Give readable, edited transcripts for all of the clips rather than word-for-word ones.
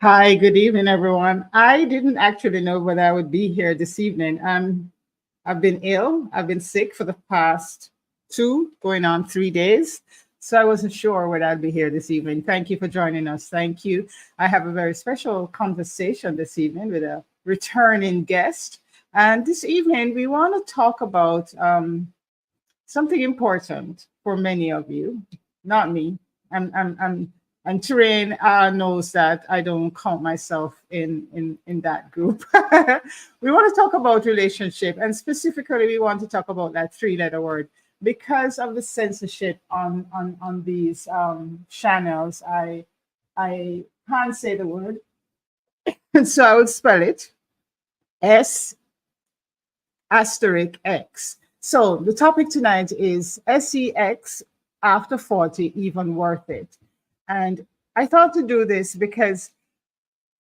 Hi, good evening, everyone. I didn't actually know whether I would be here this evening. I've been ill. I've been sick for the past going on 3 days. So I wasn't sure whether I'd be here this evening. Thank you for joining us. Thank you. I have a very special conversation this evening with a returning guest. And this evening, we want to talk about something important for many of you, not me. I'm and Terraine knows that I don't count myself in that group. We want to talk about relationship, and specifically, we want to talk about that three-letter word because of the censorship on these channels. I can't say the word, and so I would spell it S asterisk X. So the topic tonight is SEX after 40, even worth it. And I thought to do this because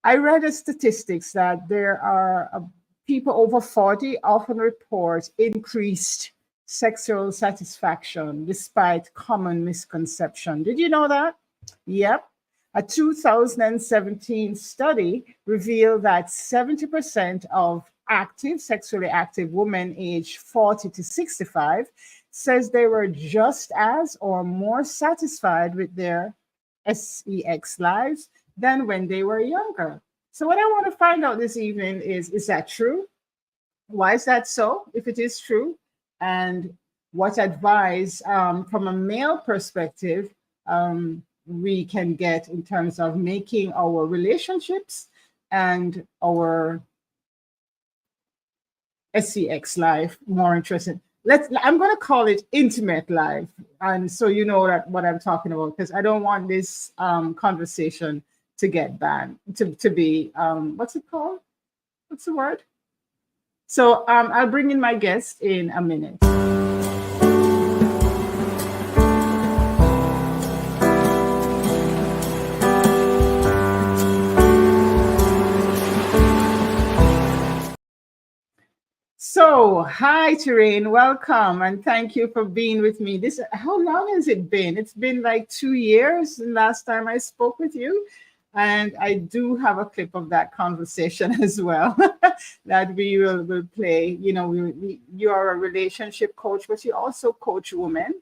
I read the statistics that there are people over 40 often report increased sexual satisfaction despite common misconception. Did you know that? Yep. A 2017 study revealed that 70% of sexually active women aged 40 to 65 says they were just as or more satisfied with their sex lives than when they were younger. So, what I want to find out this evening is that true? Why is that so, if it is true? And what advice from a male perspective we can get in terms of making our relationships and our sex life more interesting. I'm going to call it intimate life, and so you know that what I'm talking about, because I don't want this conversation to get banned, to be what's it called? What's the word? So I'll bring in my guest in a minute. So, hi, Terraine. Welcome, and thank you for being with me. How long has it been? It's been like 2 years the last time I spoke with you, and I do have a clip of that conversation as well that we will play. You know, you are a relationship coach, but you also coach women,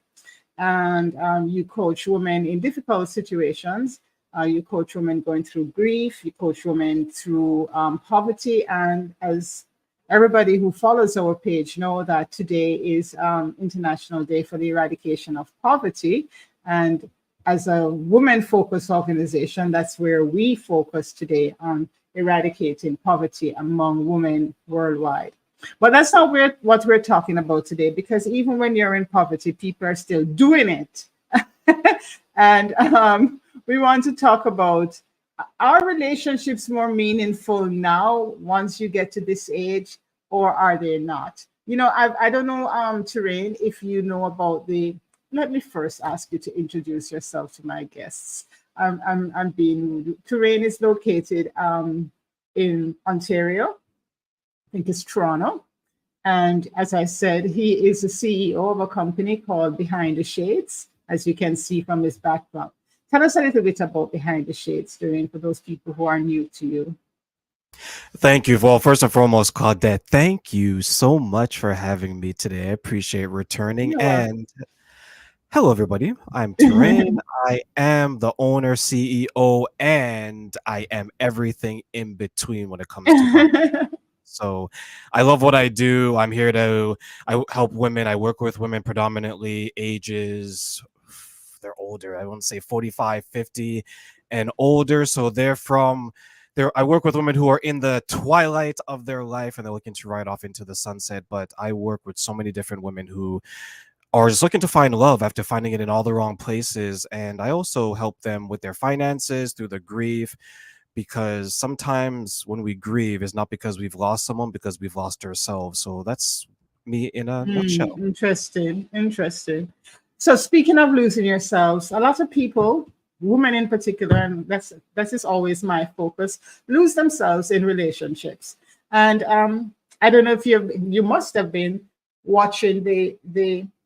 and you coach women in difficult situations. You coach women going through grief. You coach women through poverty, and as everybody who follows our page know that today is International Day for the Eradication of Poverty. And as a women-focused organization, that's where we focus today on eradicating poverty among women worldwide. But that's not what we're talking about today, because even when you're in poverty, people are still doing it. And we want to talk about, are relationships more meaningful now once you get to this age, or are they not? You know, I don't know, Terraine, if you know about let me first ask you to introduce yourself to my guests. I'm being, Terraine is located in Ontario, I think it's Toronto. And as I said, he is the CEO of a company called Behind the Shades, as you can see from his background. Tell us a little bit about Behind the Shades, Terraine, for those people who are new to you. Thank you. Well, first and foremost, Claudette, thank you so much for having me today. I appreciate returning. You're welcome. And hello, everybody. I'm Terraine. I am the owner, CEO, and I am everything in between when it comes to partner. So I love what I do. I help women. I work with women predominantly ages, they're older. I want to say 45, 50 and older. So they're from there. I work with women who are in the twilight of their life and they're looking to ride off into the sunset. But I work with so many different women who are just looking to find love after finding it in all the wrong places. And I also help them with their finances through the grief, because sometimes when we grieve, it's not because we've lost someone, because we've lost ourselves. So that's me in a nutshell. Interesting. So speaking of losing yourselves, a lot of people, women in particular, and that is always my focus, lose themselves in relationships. And I don't know if you must have been watching the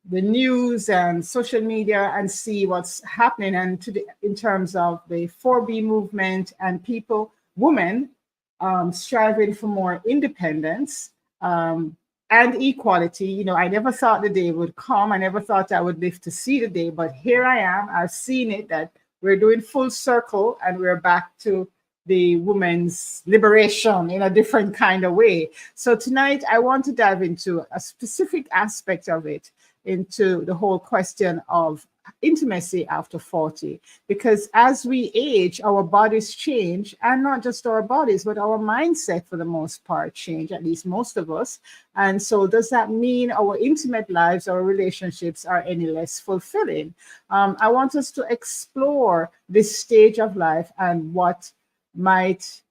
news and social media and see what's happening, and in terms of the 4B movement and people woman striving for more independence um, and equality. I never thought the day would come. I never thought I would live to see the day, but here I am. I've seen it that we're doing full circle and we're back to the women's liberation in a different kind of way. So tonight I want to dive into a specific aspect of it, into the whole question of intimacy after 40, because as we age our bodies change, and not just our bodies but our mindset for the most part change, at least most of us. And so does that mean our intimate lives, our relationships are any less fulfilling? I want us to explore this stage of life and what might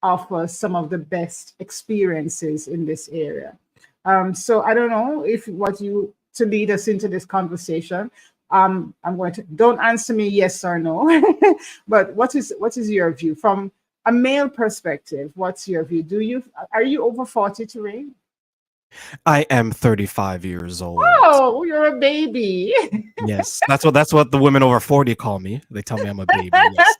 offer some of the best experiences in this area. So I don't know if what you to lead us into this conversation. I'm going to don't answer me yes or no, but what is your view from a male perspective? What's your view? Are you over 40, Terraine? I am 35 years old. Oh, you're a baby. Yes, that's what the women over 40 call me. They tell me I'm a baby. Yes,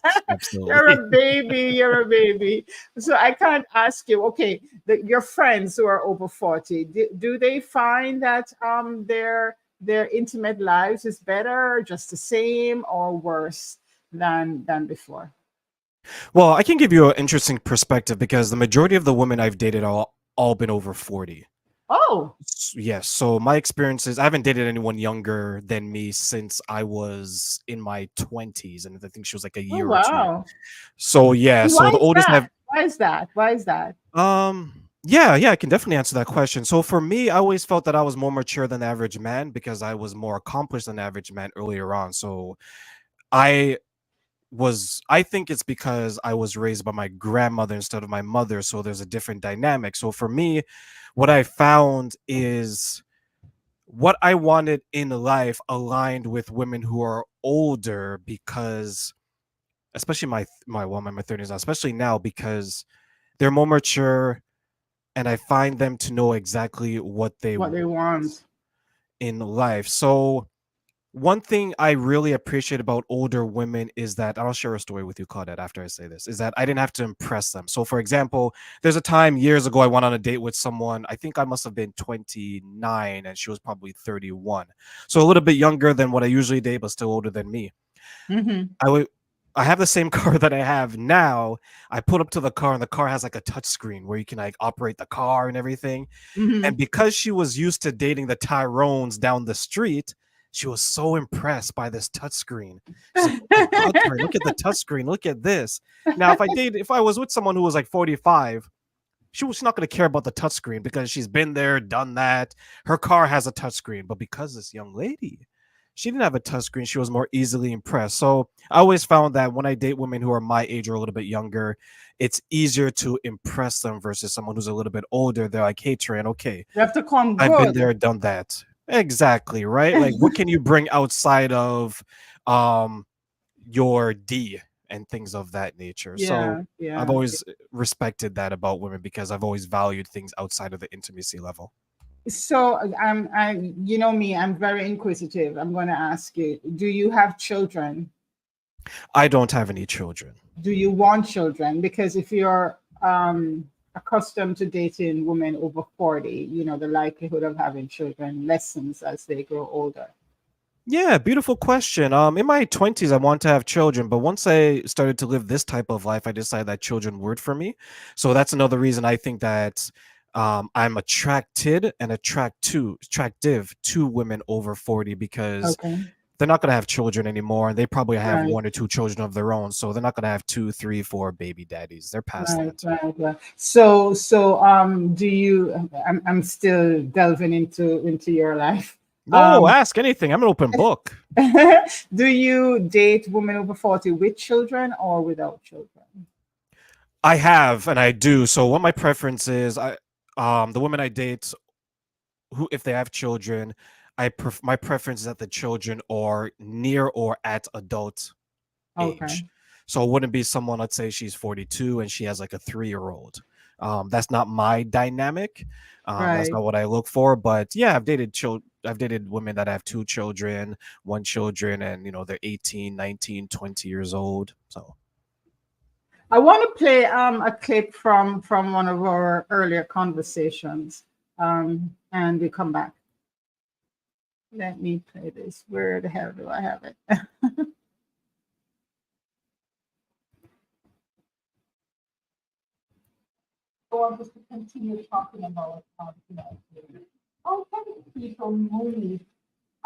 You're absolutely. a baby. You're a baby. So I can't ask you. Okay, your friends who are over 40, do they find that their intimate lives is better, just the same, or worse than before? Well, I can give you an interesting perspective because the majority of the women I've dated are all been over 40. Oh, Yes, so my experiences, I haven't dated anyone younger than me since I was in my 20s, and I think she was like a oh year or two. wow. So yeah, And so why the is oldest that? I've Why is that? Why is that? yeah, I can definitely answer that question. So for me, I always felt that I was more mature than the average man because I was more accomplished than the average man earlier on. So I I think it's because I was raised by my grandmother instead of my mother, so there's a different dynamic. So for me, what I found is what I wanted in life aligned with women who are older because especially my 30s now, especially now because they're more mature and I find them to know exactly what they What they want want? in life. So one thing I really appreciate about older women is that I'll share a story with you, Claudette, after I say this, is that I didn't have to impress them. So, for example, there's a time years ago I went on a date with someone. I think I must have been 29 and she was probably 31. So, a little bit younger than what I usually date, but still older than me. Mm-hmm. I would. I have the same car that I have now. I put up to the car and the car has like a touch screen where you can like operate the car and everything. And Mm-hmm. because she was used to dating the Tyrones down the street, she was so impressed by this touchscreen. She's like, "Oh my God, Tori, look at the touchscreen. Look at this." Now, if I was with someone who was like 45, she was not going to care about the touchscreen because she's been there, done that. Her car has a touchscreen, but because this young lady, she didn't have a touchscreen, she was more easily impressed. So I always found that when I date women who are my age or a little bit younger, it's easier to impress them versus someone who's a little bit older. They're like, "Hey, Tran, okay, You have to come I've been good. there, done that." Exactly, right? Like, what can you bring outside of um your D and things of that nature? So Yeah, I've yeah. always respected that about women because I've always valued things outside of the intimacy level. So you know me, I'm very inquisitive. I'm going to ask you, do you have children? I don't have any children. Do you want children? Because if you're accustomed to dating women over 40, the likelihood of having children lessens as they grow older. Yeah, beautiful question. In my 20s, I want to have children, but once I started to live this type of life, I decided that children weren't for me. So that's another reason I think that I'm attractive to women over 40 because Okay. they're not going to have children anymore, and they probably have Right, one or two children of their own. So they're not going to have two, three, four baby daddies. They're past right, that. right. So do you, I'm still delving into your life. No, Um, ask anything. I'm an open book. do you date women over 40 with children or without children? I have, and I do. So what my preference is, the women I date who if they have children, my preference is that the children are near or at adult Okay, age. So it wouldn't be someone, let's say she's 42 and she has like a 3-year-old. That's not my dynamic. That's right. not what I look for. But yeah, I've dated women that have two children, one children, and they're 18, 19, 20 years old. So I want to play a clip from one of our earlier conversations, and we come back. Let me play this. Where the hell do I have it? Or just to continue talking about how can people move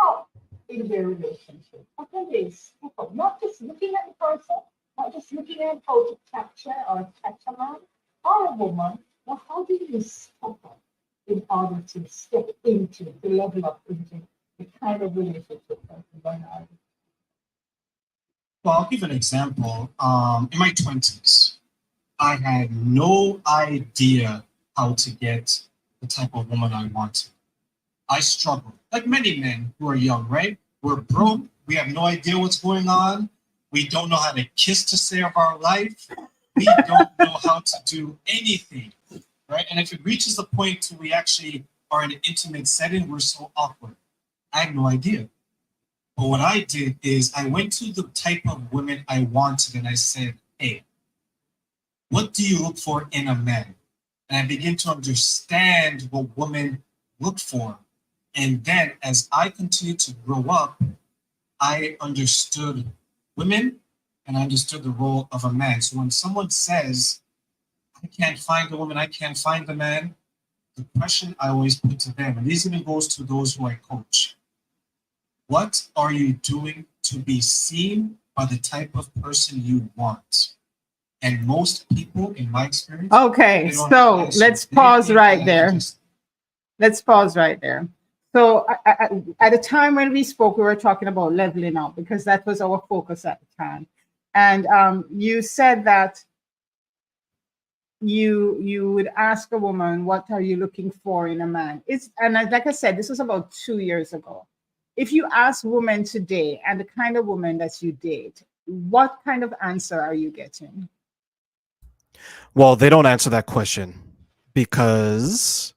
up in their relationship? How can they step up? Not just looking at the person, not just looking at how to capture or catch a man or a woman, but how do you step up in order to step into the level up into the kind of relationship that you want to have? Well, I'll give an example. In my 20s, I had no idea how to get the type of woman I wanted. I struggled, like many men who are young, right? We're broke. We have no idea what's going on. We don't know how to kiss to save our life. We don't know how to do anything, right? And if it reaches the point to we actually are in an intimate setting, we're so awkward. I had no idea. But what I did is I went to the type of women I wanted and I said, hey, what do you look for in a man? And I began to understand what women look for. And then as I continued to grow up, I understood women and I understood the role of a man. So when someone says, I can't find a woman, I can't find a man, the question I always put to them, and this even goes to those who I coach, what are you doing to be seen by the type of person you want? And most people, in my experience, Okay, so let's pause right there. Let's pause right there. So at the time when we spoke, we were talking about leveling up because that was our focus at the time. And you said that you would ask a woman, what are you looking for in a man? Like I said, this was about 2 years ago. If you ask women today and the kind of woman that you date, what kind of answer are you getting? Well, they don't answer that question because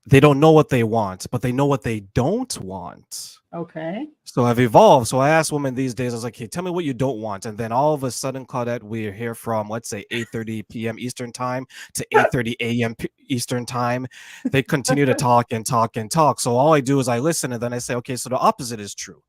they don't know what they want, but they know what they don't want. Okay. So I've evolved. So I ask women these days, I was like, hey, tell me what you don't want. And then all of a sudden, Claudette, we're here from, let's say, 8:30 p.m. Eastern time to 8:30 a.m. Eastern time. They continue to talk and talk and talk. So all I do is I listen and then I say, okay, so the opposite is true.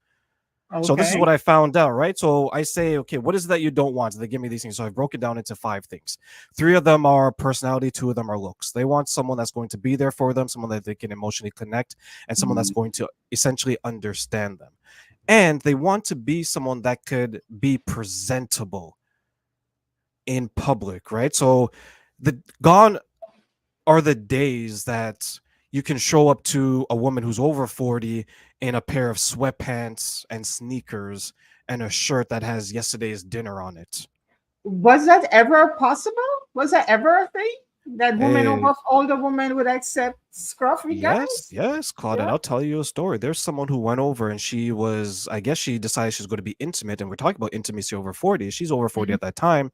Okay. So this is what I found out, right? So I say, okay, what is it that you don't want? So they give me these things. So I broke it down into 5 things. 3 of them are personality, 2 of them are looks. They want someone that's going to be there for them, someone that they can emotionally connect, and someone that's going to essentially understand them. And they want to be someone that could be presentable in public, right? So the gone are the days that you can show up to a woman who's over 40 in a pair of sweatpants and sneakers and a shirt that has yesterday's dinner on it. Was that ever possible? Was that ever a thing? That Hey, older women would accept scruffy yes, guys? yes, Claude, and Yeah. I'll tell you a story. There's someone who went over and she was, I guess she decided she's going to be intimate, and we're talking about intimacy over 40. She's over 40 Mhm. at that time.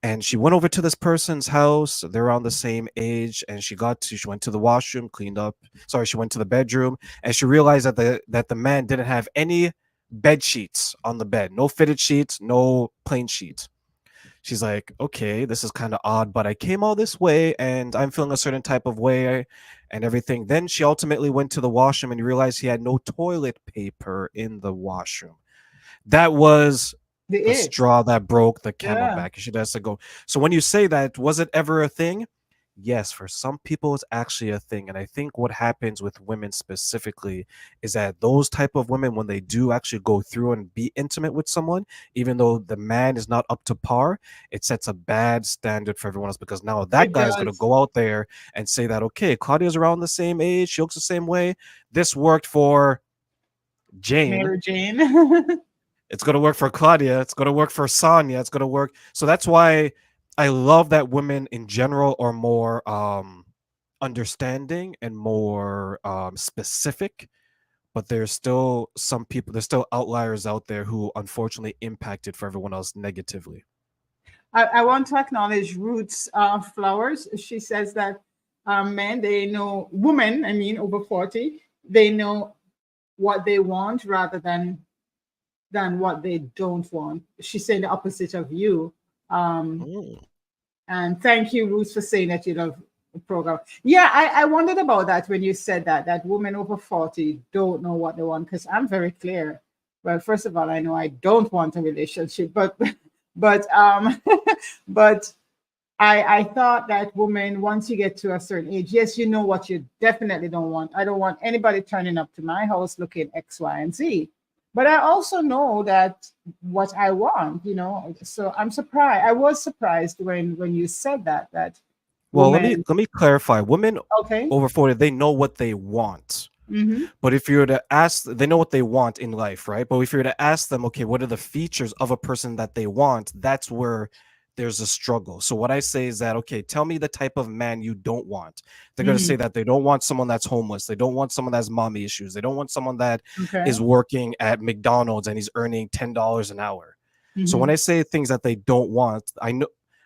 And she went over to this person's house. They're around the same age, and she went to the washroom, cleaned up. Sorry, she went to the bedroom, and she realized that the man didn't have any bed sheets on the bed, no fitted sheets, no plain sheets. She's like, okay, this is kind of odd, but I came all this way, and I'm feeling a certain type of way, and everything. Then she ultimately went to the washroom and realized he had no toilet paper in the washroom. That was The the it. straw that broke the camel Yeah. back. She has to go. So when you say that, was it ever a thing? Yes, for some people it's actually a thing. And I think what happens with women specifically is that those type of women, when they do actually go through and be intimate with someone, even though the man is not up to par, it sets a bad standard for everyone else because now that It guy is going to does. go out there and say that, okay, Claudia's around the same age, she looks the same way. This worked for Jane, Mary Jane. it's going to work for Claudia. It's going to work for Sonia. It's going to work. So that's why I love that women in general are more understanding and more specific. But there's still some people, there's still outliers out there who unfortunately impacted for everyone else negatively. I want to acknowledge Ruth's Flowers. She says that men, they know, women, I mean, over 40, they know what they want rather than what they don't want. She's saying the opposite of you. Mm. And thank you, Ruth, for saying that you love the program. Yeah, I wondered about that when you said that women over 40 don't know what they want, because I'm very clear. Well, first of all, I know I don't want a relationship, but but but I thought that women, once you get to a certain age, yes, you know what you definitely don't want. I don't want anybody turning up to my house looking X, Y, and Z. But I also know that what I want, So I'm surprised. I was surprised when you said that Well, let me women. let me clarify. Women Okay. over 40, they know what they want. Mm-hmm. But if you were to ask, they know what they want in life, right? But if you were to ask them, okay, what are the features of a person that they want? That's where there's a struggle. So what I say is that, okay, tell me the type of man you don't want. They're going to Mm-hmm. say that they don't want someone that's homeless. They don't want someone that has mommy issues. They don't want someone that Okay. is working at McDonald's and he's earning $10 an hour. So when Mm-hmm. I say things that they don't want,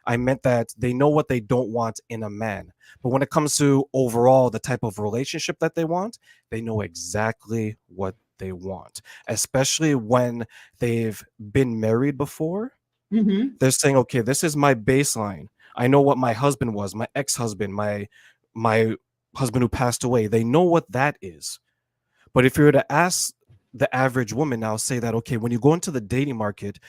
I meant that they know what they don't want in a man. But when it comes to overall the type of relationship that they know exactly what they want, especially when they've been married before. Mm-hmm. They're saying, okay, this is my baseline. I know what my husband was, my ex-husband, my husband who passed away. They know what that is. But if you were to ask the average woman now, say that, okay, when you go into the dating market,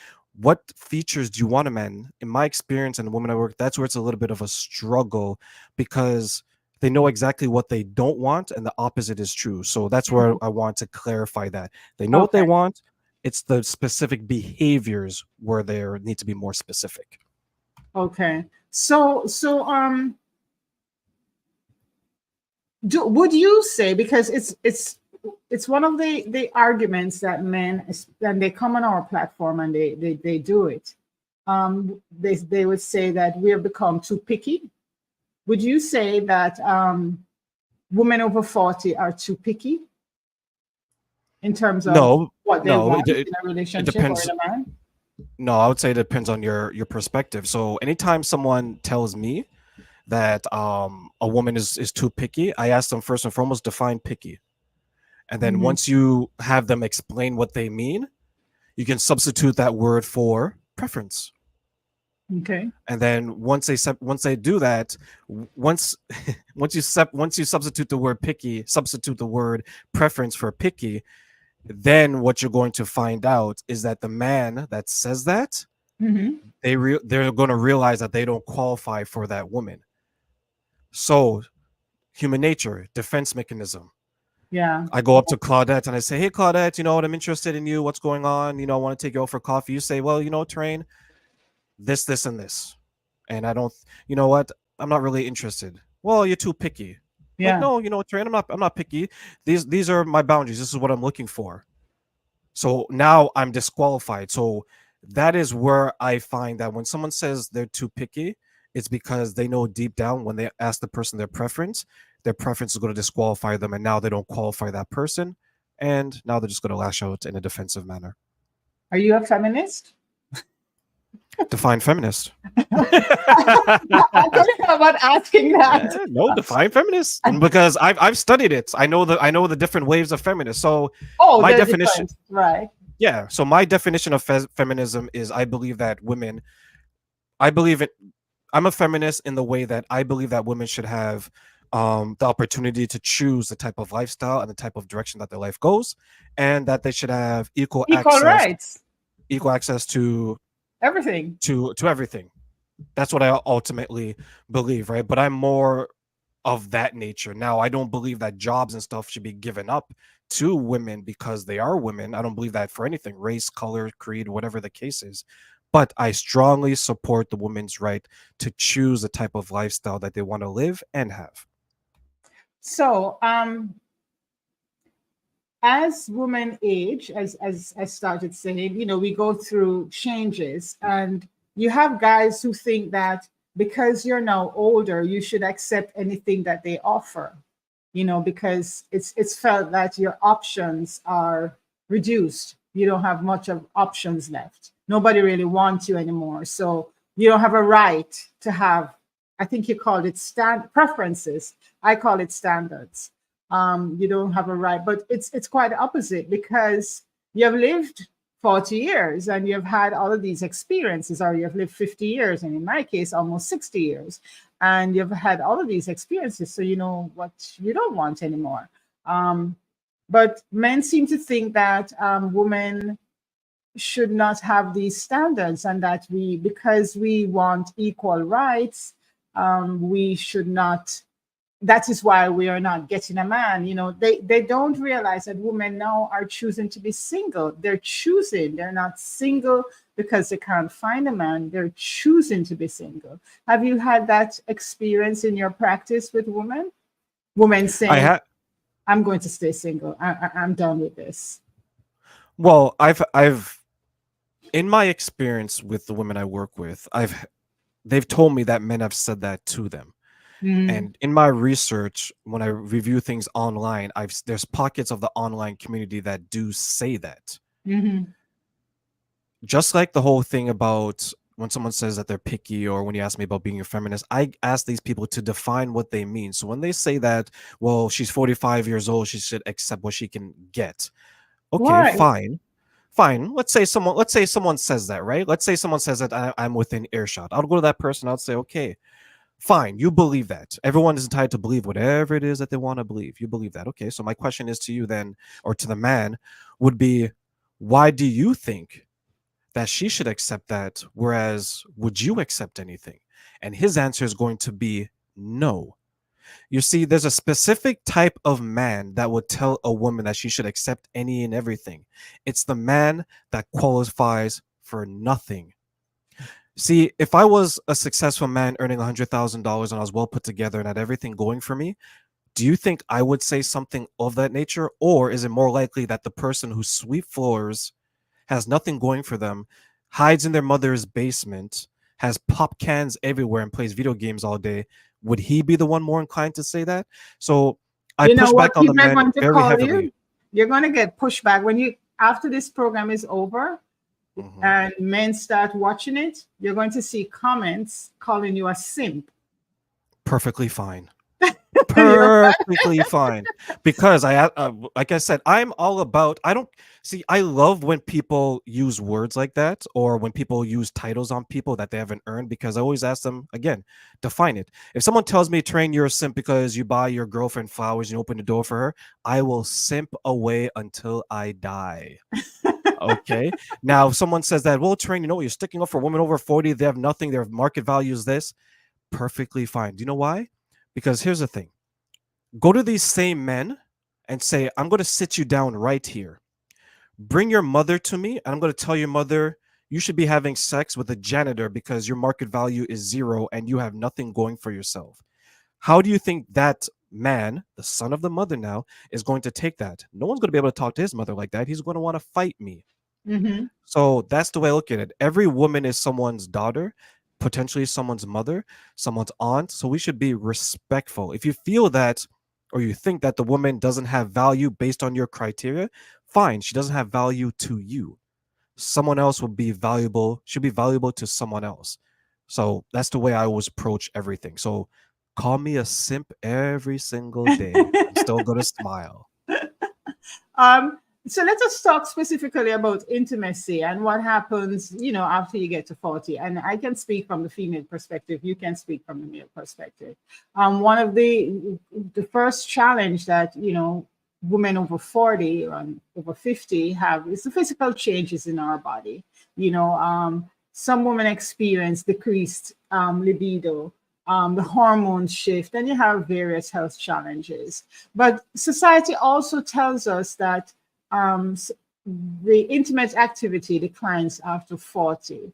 what features do you want a man? In my experience and the women I work, that's where it's a little bit of a struggle because they know exactly what they don't want and the opposite is true. So that's where Mm-hmm. I want to clarify that. They know what they Okay. want. It's the specific behaviors where they need to be more specific. Okay. Would you say, because it's one of the arguments that men, and they come on our platform and they do it, they would say that we have become too picky. Would you say that women over 40 are too picky in terms of No, what they no, want in a it relationship or depends. in a man? No, I would say it depends on your perspective. So anytime someone tells me that a woman is too picky, I ask them first and foremost define picky. And then Mm-hmm. once you have them explain what they mean, you can substitute that word for preference. Okay. And then once they do that, once once you substitute the word picky, substitute the word preference for picky, then what you're going to find out is that the man that says that Mm-hmm. they're going to realize that they don't qualify for that woman. So human nature, defense mechanism. Yeah. I go up to Claudette and I say, "Hey, Claudette, you know what? I'm interested in you. What's going on? I want to take you out for coffee." You say, "Well, Terraine, this, and this," and I don't. You know what? I'm not really interested. Well, you're too picky. Like, Yeah. no, Terraine, I'm not picky. These are my boundaries. This is what I'm looking for. So now I'm disqualified. So that is where I find that when someone says they're too picky, it's because they know deep down when they ask the person their preference is going to disqualify them, and now they don't qualify that person, and now they're just going to lash out in a defensive manner. Are you a feminist? Define feminist. I couldn't help but asking that. No, define feminist, and because I've studied it, I know the different waves of feminists. So Oh, my they're definition, different, right? yeah. So my definition of feminism is I believe that women I believe it. I'm a feminist in the way that I believe that women should have the opportunity to choose the type of lifestyle and the type of direction that their life goes, and that they should have Equal rights, equal access everything. to everything. That's what I ultimately believe, right? But I'm more of that nature. Now, I don't believe that jobs and stuff should be given up to women because they are women. I don't believe that for anything, race, color, creed, whatever the case is. But I strongly support the woman's right to choose the type of lifestyle that they want to live and have. So, as women age, as I started saying, we go through changes, and you have guys who think that because you're now older, you should accept anything that they offer, because it's felt that your options are reduced. You don't have much of options left. Nobody really wants you anymore. So you don't have a right to have, I think you called it preferences. I call it standards. You don't have a right, but it's quite the opposite, because you have lived 40 years and you've had all of these experiences, or you've lived 50 years, and in my case, almost 60 years, and you've had all of these experiences, so you know what you don't want anymore. Um, but men seem to think that women should not have these standards, and that we, because we want equal rights, we should not, that is why we are not getting a man. You know, they don't realize that women now are choosing to be single. They're choosing, they're not single because they can't find a man. They're choosing to be single. Have you had that experience in your practice with women I saying, had I'm going to stay single, I'm done with this? well, I've in my experience with the women I work with, they've told me that men have said that to them. Mm-hmm. And in my research, when I review things online, there's pockets of the online community that do say that. Mm-hmm. Just like the whole thing about when someone says that they're picky, or when you ask me about being a feminist, I ask these people to define what they mean. So when they say that, well, she's 45 years old, she should accept what she can get. Okay, Why? fine. Fine. Let's say someone says that, right? Let's say someone says that I'm within earshot. I'll go to that person. I'll say, okay, fine. You believe that. Everyone is entitled to believe whatever it is that they want to believe. You believe that. Okay. So my question is to you then, or to the man, would be, why do you think that she should accept that? Whereas, would you accept anything? And his answer is going to be no. You see, there's a specific type of man that would tell a woman that she should accept any and everything. It's the man that qualifies for nothing. See, if I was a successful man earning $100,000 and I was well put together and had everything going for me, do you think I would say something of that nature? Or is it more likely that the person who sweep floors, has nothing going for them, hides in their mother's basement, has pop cans everywhere, and plays video games all day, would he be the one more inclined to say that? So I You know push what back on the people are men going to very call heavily. you? You're going to get pushback when you, after this program is over Mhm. and men start watching it, you're going to see comments calling you a simp. Perfectly fine. You're- Perfectly fine, because like I said, I'm all about, I don't see, I love when people use words like that, or when people use titles on people that they haven't earned, because I always ask them again, define it. If someone tells me, Train, you're a simp because you buy your girlfriend flowers and you open the door for her, I will simp away until I die. Okay. Now if someone says that, well, Train, you're sticking up for women over 40, they have nothing, their market value is this, perfectly fine. Do you know why? Because here's the thing. Go to these same men and say, I'm going to sit you down right here. Bring your mother to me, and I'm going to tell your mother you should be having sex with a janitor because your market value is zero and you have nothing going for yourself. How do you think that man, the son of the mother now, is going to take that? No one's going to be able to talk to his mother like that. He's going to want to fight me. Mhm. So that's the way I look at it. Every woman is someone's daughter, potentially someone's mother, someone's aunt. So we should be respectful. If you feel that, or you think that the woman doesn't have value based on your criteria, fine. She doesn't have value to you. Someone else will be valuable, should be valuable to someone else. So that's the way I always approach everything. So call me a simp every single day. I'm still going to smile. Um, so let us talk specifically about intimacy and what happens, after you get to 40. And I can speak from the female perspective. You can speak from the male perspective. One of the first challenge that, women over 40 and over 50 have is the physical changes in our body. Some women experience decreased libido, the hormones shift, and you have various health challenges. But society also tells us that the intimate activity declines after 40.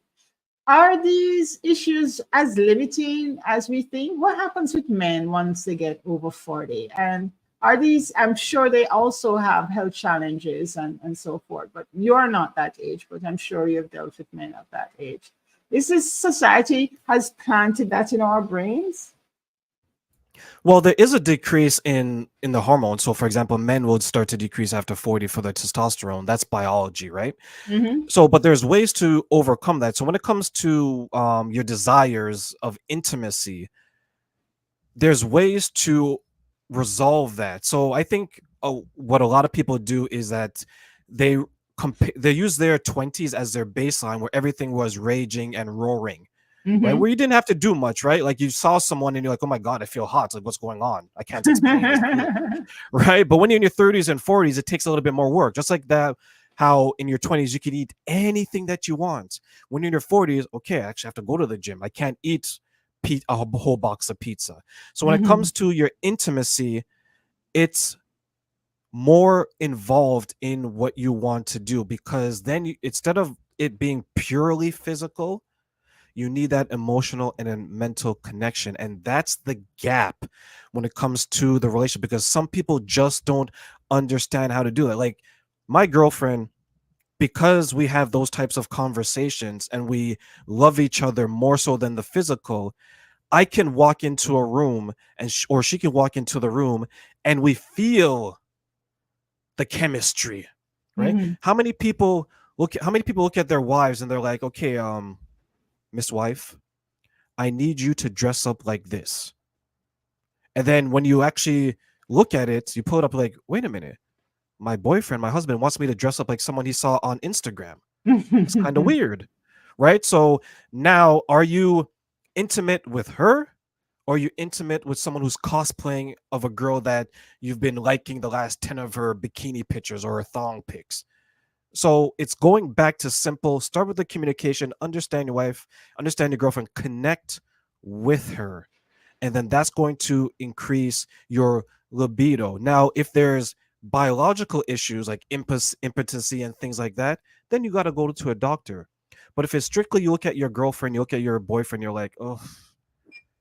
Are these issues as limiting as we think? What happens with men once they get over 40? And are these, I'm sure they also have health challenges and so forth, but you're not that age, but I'm sure you've dealt with men of that age. Is this society has planted that in our brains? Well, there is a decrease in the hormones. So, for example, men will start to decrease after 40 for the testosterone. That's biology, right? Mm-hmm. So, but there's ways to overcome that. So, when it comes to your desires of intimacy, there's ways to resolve that. So, I think what a lot of people do is that they they use their 20s as their baseline where everything was raging and roaring, right? Mm-hmm. Where you didn't have to do much, right? Like you saw someone and you're like, oh my God, I feel hot. It's like, what's going on? I can't explain this feeling, right? But when you're in your 30s and 40s, it takes a little bit more work. Just like that, how in your 20s you can eat anything that you want. When you're in your 40s, okay, I actually have to go to the gym. I can't eat a whole box of pizza. So when it Mm-hmm. comes to your intimacy, it's more involved in what you want to do, because then instead of it being purely physical, you need that emotional and then mental connection, and that's the gap when it comes to the relationship, because some people just don't understand how to do it. Like my girlfriend, because we have those types of conversations and we love each other more so than the physical, I can walk into a room and or she can walk into the room and we feel the chemistry, right? Mm-hmm. How many people look at their wives and they're like, okay, Miss Wife, I need you to dress up like this. And then when you actually look at it, you pull it up like, wait a minute, my boyfriend, my husband wants me to dress up like someone he saw on Instagram. It's kind of weird, right? So now, are you intimate with her, or are you intimate with someone who's cosplaying of a girl that you've been liking the last 10 of her bikini pictures or her thong pics? So it's going back to simple, start with the communication, understand your wife, understand your girlfriend, connect with her. And then that's going to increase your libido. Now, if there's biological issues like impotency and things like that, then you got to go to a doctor. But if it's strictly you look at your girlfriend, you look at your boyfriend, you're like, oh,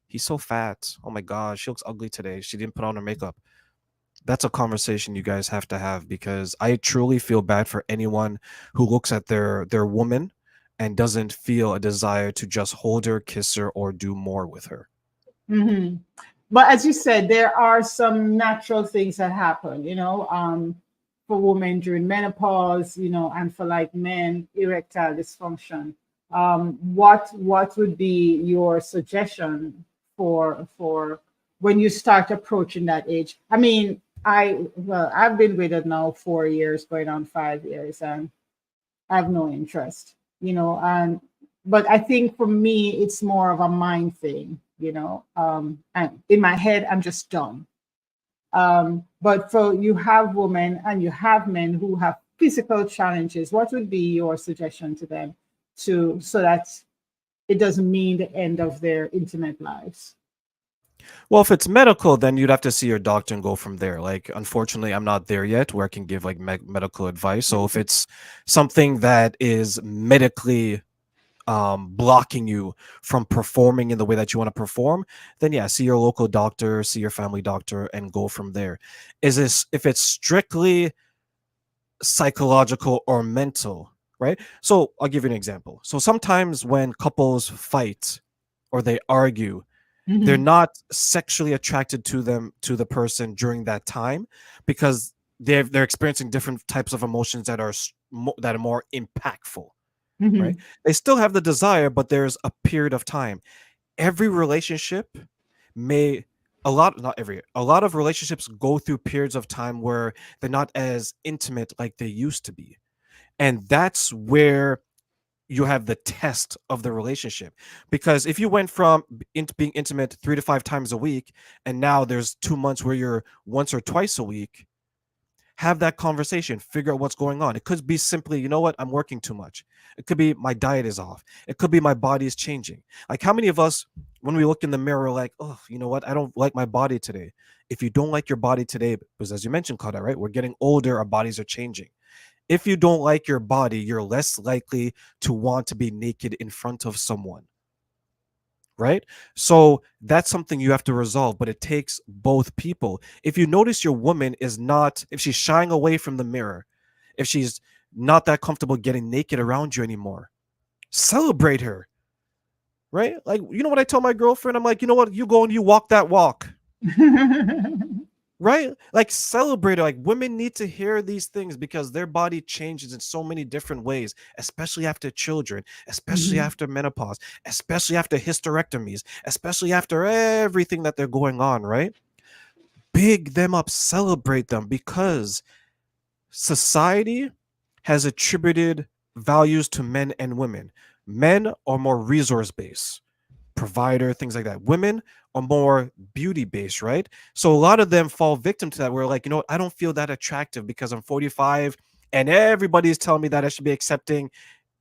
he's so fat. Oh my God, she looks ugly today. She didn't put on her makeup. That's a conversation you guys have to have, because I truly feel bad for anyone who looks at their woman and doesn't feel a desire to just hold her, kiss her, or do more with her. Mm-hmm. But as you said, there are some natural things that happen, for women during menopause, and for like men, erectile dysfunction. What would be your suggestion for when you start approaching that age? I mean, I've been with it now 4 years, going on 5 years, and I have no interest, and but I think for me it's more of a mind thing, and in my head I'm just done. But for you have women and you have men who have physical challenges, what would be your suggestion to them to so that it doesn't mean the end of their intimate lives? Well, if it's medical, then you'd have to see your doctor and go from there. Like, unfortunately, I'm not there yet where I can give like medical advice. So if it's something that is medically blocking you from performing in the way that you want to perform, then yeah, see your local doctor, see your family doctor, and go from there. Is this if it's strictly psychological or mental, right? So I'll give you an example. So sometimes when couples fight or they argue, they're Mhm, not sexually attracted to the person during that time, because they're experiencing different types of emotions that are that are more impactful, right? mhm, They still have the desire, but there's a period of time. Every relationship may a lot not every a lot of relationships go through periods of time where they're not as intimate like they used to be. And that's where you have the test of the relationship, because if you went from being intimate 3 to 5 times a week and now there's 2 months where you're once or twice a week, have that conversation, figure out what's going on. It could be simply, you know what, I'm working too much. It could be my diet is off. It could be my body is changing. Like, how many of us, when we look in the mirror, like, oh, you know what, I don't like my body today. If you don't like your body today, because as you mentioned, Kada, right, we're getting older, our bodies are changing. If you don't like your body, you're less likely to want to be naked in front of someone, right? So that's something you have to resolve, but it takes both people. If you notice your woman is not, if she's shying away from the mirror, if she's not that comfortable getting naked around you anymore, celebrate her, right? Like, you know what I tell my girlfriend? I'm like, you know what? You go and you walk that walk, mhm, right? Like, celebrate her. Like, women need to hear these things because their body changes in so many different ways, especially after children, especially mhm, after menopause, especially after hysterectomies, especially after everything that they're going on, right? Big them up, celebrate them, because society has attributed values to men and women. Men are more resource based, provider, things like that. Women are more beauty based, right? So a lot of them fall victim to that. We're like, you know what? I don't feel that attractive because I'm 45 and everybody's telling me that I should be accepting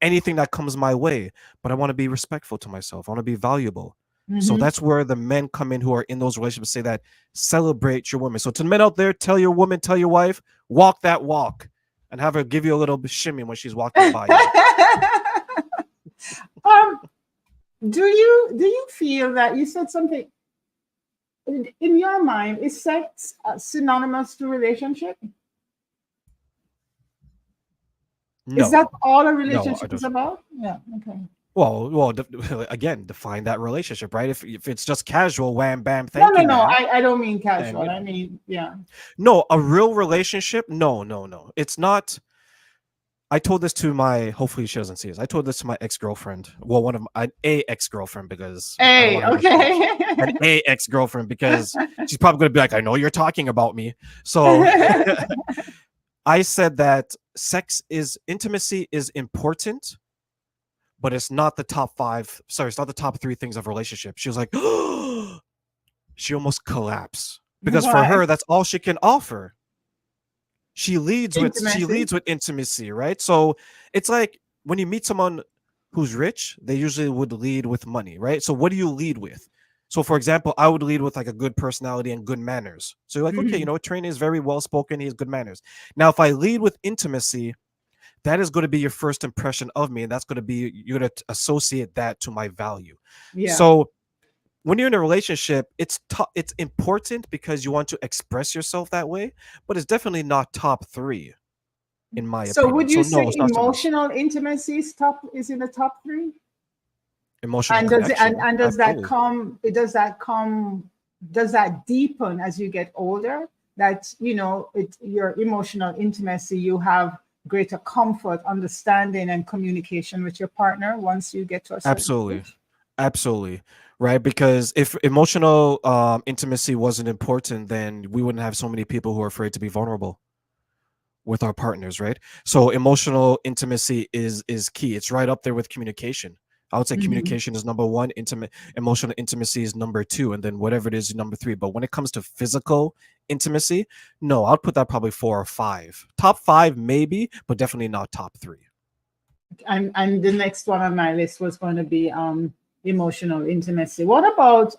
anything that comes my way. But I want to be respectful to myself. I want to be valuable. So Mm-hmm. that's where the men come in who are in those relationships say that celebrate your woman. So to the men out there, tell your woman, tell your wife, walk that walk and have her give you a little shimmy when she's walking by you. um, do you feel that you said something in your mind? Is sex synonymous to relationship? Is No, that all a no, I relationship is don't. about? Yeah. Okay. Well, again, define that relationship, right? If it's just casual, wham, bam, No, thank no, you, no. ma'am, I don't mean then casual. I mean, yeah. no, a real relationship, no, no, no, it's not. I told this to my. Hopefully, she doesn't see this. I told this to my ex girlfriend. Well, one of my a ex girlfriend because I don't Hey, want her to think an okay. a ex girlfriend because she's probably gonna be like, I know you're talking about me. So I said that sex is intimacy is important, but it's not the top five. Sorry, it's not the top three things of a relationship. She was like, she almost collapsed because for Why? her, that's all she can offer. She Intimacy. leads with intimacy, right? So it's like when you meet someone who's rich, they usually would lead with money, right? So what do you lead with? So for example, I would lead with like a good personality and good manners. So you're like, okay, you Mhm. know, Train is very well spoken, he has good manners. Now, if I lead with intimacy, that is going to be your first impression of me, and that's going to be you're going to associate that to my value. Yeah. So when you're in a relationship, it's important because you want to express yourself that way, but it's definitely not top three in my So opinion. would So you no, say it's not so much emotional intimacy is in the top three? emotional And does it connection. and Absolutely, does that deepen as you get older? That your emotional intimacy, you have greater comfort, understanding, and communication with your partner once you get to a certain absolutely, age. absolutely. Right, because if emotional intimacy wasn't important, then we wouldn't have so many people who are afraid to be vulnerable with our partners, right? So emotional intimacy is key. It's right up there with communication. I would say Mhm. communication is number one, intimate emotional intimacy is number two, and then whatever it is number three. But when it comes to physical intimacy, no, I'll put that probably four or five. Top five, maybe, but definitely not top three. And the next one on my list was going to be emotional intimacy. What about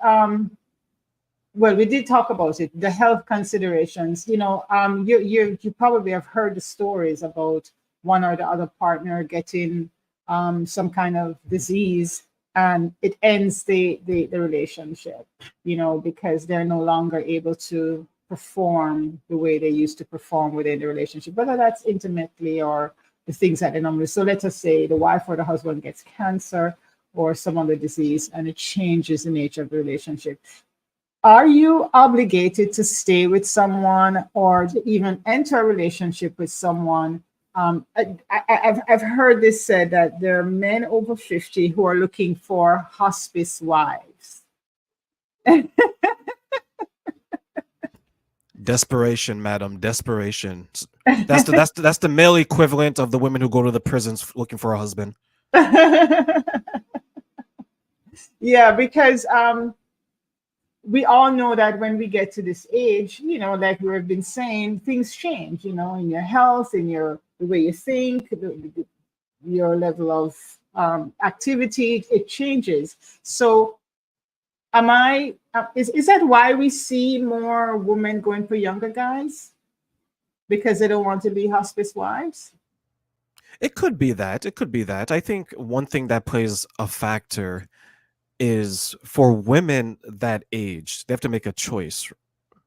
well, we did talk about it, the health considerations. You probably have heard the stories about one or the other partner getting some kind of disease, and it ends the relationship, because they're no longer able to perform the way they used to perform within the relationship, whether that's intimately or the things that they normally. So let us say the wife or the husband gets cancer or some other disease, and it changes the nature of the relationship. Are you obligated to stay with someone or to even enter a relationship with someone? I've heard this said that there are men over 50 who are looking for hospice wives. Desperation, madam, desperation. That's the male equivalent of the women who go to the prisons looking for a husband. Yeah, because we all know that when we get to this age, like we've been saying, things change, in your health, in the way you think, your level of activity, it changes. So, is that why we see more women going for younger guys? Because they don't want to be hospice wives? It could be that. It could be that. I think one thing that plays a factor is for women that age, they have to make a choice,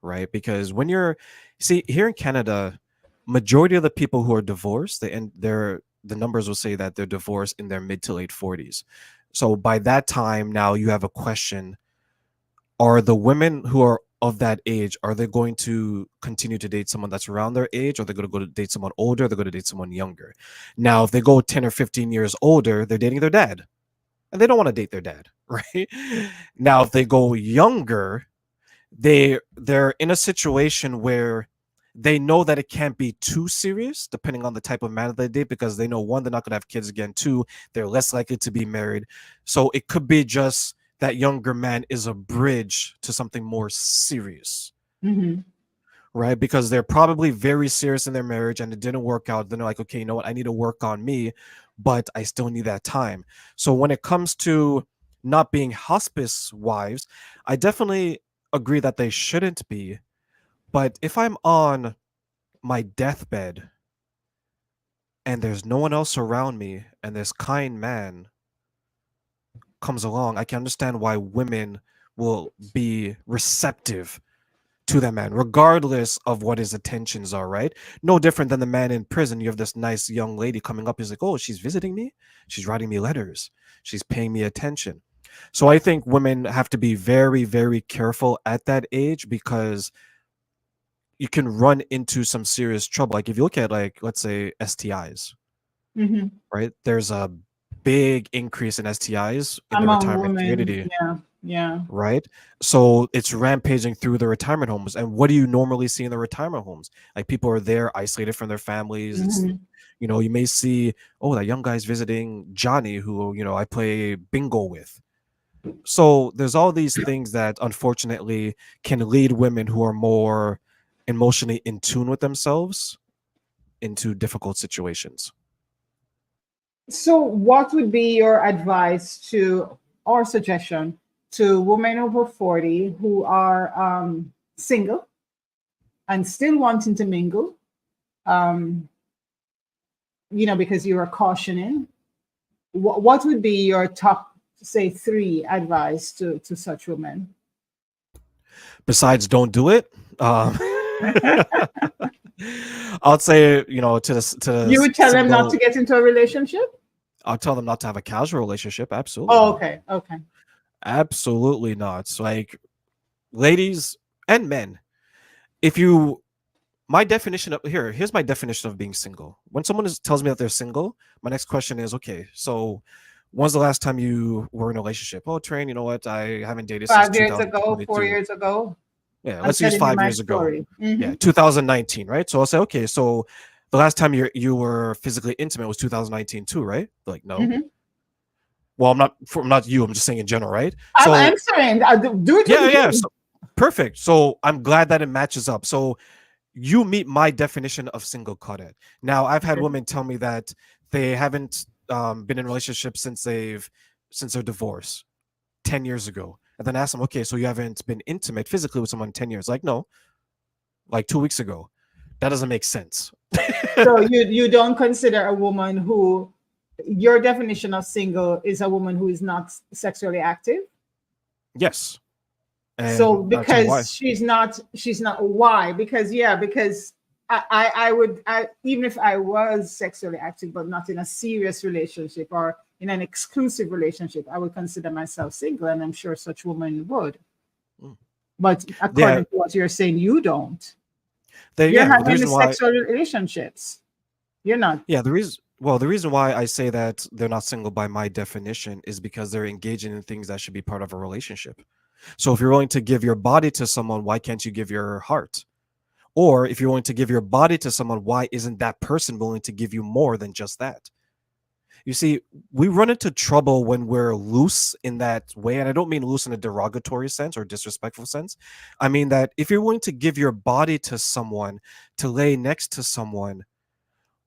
right? Because when you're see here in Canada, majority of the people who are divorced, the numbers will say that they're divorced in their mid to late 40s. So by that time now you have a question, are the women who are of that age, are they going to continue to date someone that's around their age, or they're going to go to date someone older, they're going to date someone younger? Now, if they go 10 or 15 years older, they're dating their dad, and they don't want to date their dad, right? Now, if they go younger, they're in a situation where they know that it can't be too serious depending on the type of man that they date, because they know, one, they're not going to have kids again, two, they're less likely to be married. So it could be just that younger man is a bridge to something more serious, Mm-hmm. right? Because they're probably very serious in their marriage and it didn't work out. Then they're like, okay, you know what, I need to work on me, but I still need that time. So when it comes to not being hospice wives, I definitely agree that they shouldn't be. But if I'm on my deathbed and there's no one else around me and this kind man comes along, I can understand why women will be receptive to that man, regardless of what his intentions are, right? No different than the man in prison. You have this nice young lady coming up. He's like, oh, she's visiting me. She's writing me letters. She's paying me attention. So I think women have to be very, very careful at that age, because you can run into some serious trouble. Like if you look at, like, let's say STIs, Mm-hmm. right? There's a big increase in STIs in the Among retirement women, community, yeah, yeah. right? So it's rampaging through the retirement homes. And what do you normally see in the retirement homes? Like, people are there isolated from their families. It's, Mm-hmm. you may see, oh, that young guy's visiting Johnny, who, I play bingo with. So there's all these things that unfortunately can lead women who are more emotionally in tune with themselves into difficult situations. So, what would be your advice to, or suggestion to women over 40 who are single and still wanting to mingle? Um, because you are cautioning. What would be your top, say, 3 advice to such women? Besides, don't do it. I'll say, to You would tell them not to single, get into a relationship? I'll tell them not to have a casual relationship. Absolutely Oh, not. okay, okay. Absolutely not. So, like, ladies and men, if you, my definition of, here's my definition of being single. When someone tells me that they're single, my next question is, okay, so when's the last time you were in a relationship? Oh, Terraine, you know what? I haven't dated since 5 years ago, 4 2022. years ago. Yeah, I'm let's use telling you 5 my years ago. story. Yeah, Mm-hmm. 2019, right? So I'll say, okay, so the last time you were physically intimate was 2019 too, right? They're like, no. Mm-hmm. Well, I'm not you. I'm just saying in general, right? I'm So answering. Do it yeah, with yeah. me. So perfect. So I'm glad that it matches up. So you meet my definition of single coded. Now, I've had women tell me that they haven't been in relationships since their divorce 10 years ago. And then I ask them, okay, so you haven't been intimate physically with someone in 10 years? Like, no, like 2 weeks ago. That doesn't make sense. So you don't consider a woman who, your definition of single is a woman who is not sexually active? Yes. So And I'll tell you why. because she's not why? Because I would, even if I was sexually active but not in a serious relationship or in an exclusive relationship, I would consider myself single, and I'm sure such women would. Mm. But Yeah. according to what you're saying, you don't. You're Yeah. Well, the having the reason why. sexual relationships. You're not. Yeah. The reason why I say that they're not single by my definition is because they're engaging in things that should be part of a relationship. So if you're willing to give your body to someone, why can't you give your heart? Or if you're willing to give your body to someone, why isn't that person willing to give you more than just that? You see, we run into trouble when we're loose in that way. And I don't mean loose in a derogatory sense or disrespectful sense. I mean that if you're willing to give your body to someone, to lay next to someone,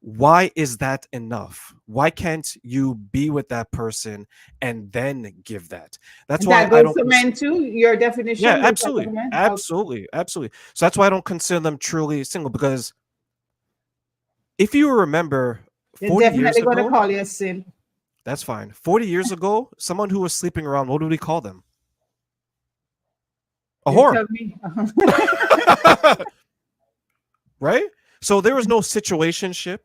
why is that enough? Why can't you be with that person and then give that? That's why That I goes don't. to men too. Your Yeah, definition goes to absolutely. men. Okay. Absolutely. Absolutely. So that's why I don't consider them truly single, because if you remember They're 40 years definitely going to ago, call you a sin. that's fine. 40 years ago, someone who was sleeping around, what do we call them? A You whore. tell me. Right? So there was no situationship.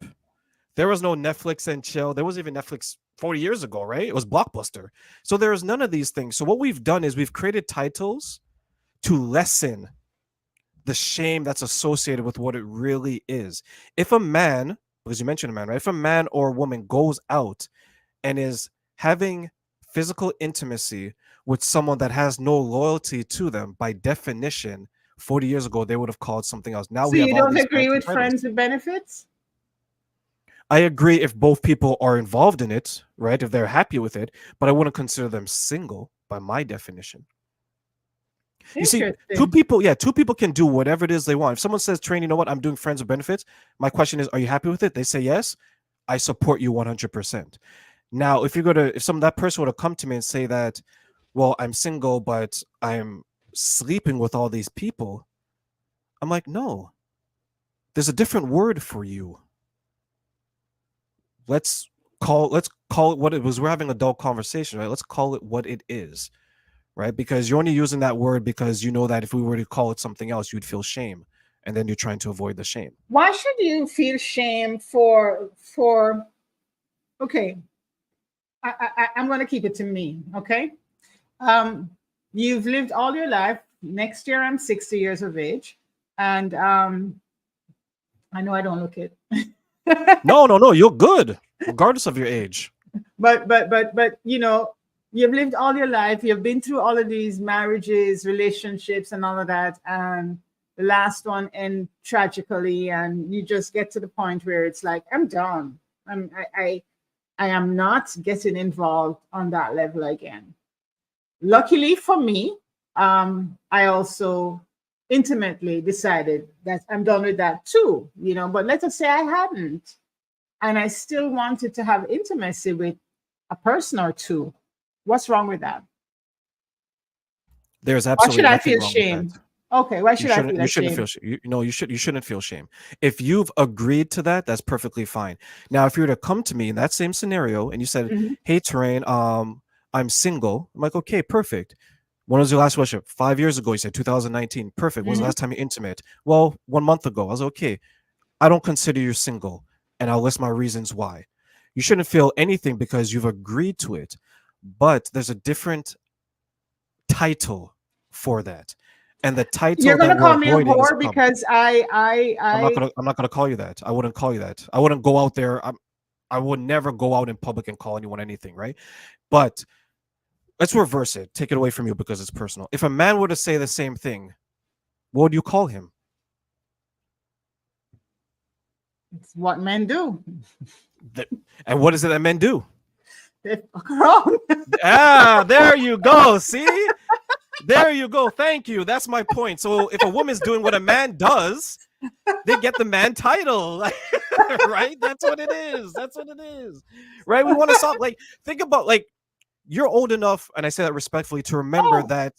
There was no Netflix and chill. There wasn't even Netflix 40 years ago, right? It was Blockbuster. So there was none of these things. So what we've done is we've created titles to lessen the shame that's associated with what it really is. If a man, because you mentioned a man, right? If a man or a woman goes out and is having physical intimacy with someone that has no loyalty to them, by definition, 40 years ago, they would have called something else. Now So we have you all don't these agree fancy with titles. friends with benefits? I agree if both people are involved in it, right? If they're happy with it, but I wouldn't consider them single by my definition. You see, Interesting. two people can do whatever it is they want. If someone says, Train, you know what, I'm doing friends with benefits, my question is, are you happy with it? They say yes, I support you 100%. Now, if that person would have come to me and say that, well, I'm single, but I'm sleeping with all these people, I'm like, no, there's a different word for you. Let's call it what it was. We're having adult conversation, right? Let's call it what it is, right? Because you're only using that word because you know that if we were to call it something else, you'd feel shame, and then you're trying to avoid the shame. Why should you feel shame for okay, I'm going to keep it to me, okay? You've lived all your life. Next year, I'm 60 years of age. And I know I don't look it. No, you're good, regardless of your age. But you've lived all your life. You've been through all of these marriages, relationships, and all of that. And the last one end tragically, and you just get to the point where it's like, I'm done. I am not getting involved on that level again. Luckily for me, I also intimately decided that I'm done with that too, but let us say I hadn't, and I still wanted to have intimacy with a person or two. What's wrong with that? There's Why absolutely should I nothing feel wrong with shame? that. Okay, why should I feel You shouldn't shame? feel you shouldn't feel shame. If you've agreed to that, that's perfectly fine. Now, if you were to come to me in that same scenario and you said, Mhm, "Hey, Terraine, I'm single," I'm like, "Okay, perfect. When was your last relationship? 5 years ago." You said 2019. Perfect. When was the mhm. last time you intimate? Well, 1 month ago. I was okay. I don't consider you single, and I'll list my reasons why. You shouldn't feel anything because you've agreed to it, but there's a different title for that. And the title You're that gonna we're call me a avoiding is a whore problem. because I I'm not gonna call you that. I wouldn't call you that. I wouldn't go out there. I would never go out in public and call anyone anything, right? But let's reverse it. Take it away from you because it's personal. If a man were to say the same thing, what would you call him? It's what men do. And what is it that men do? They fuck around. There you go. See? There you go. Thank you. That's my point. So if a woman's doing what a man does, they get the man title. Right? That's what it is. That's what it is. Right? We want to stop. Think about you're old enough, and I say that respectfully, to remember Oh, that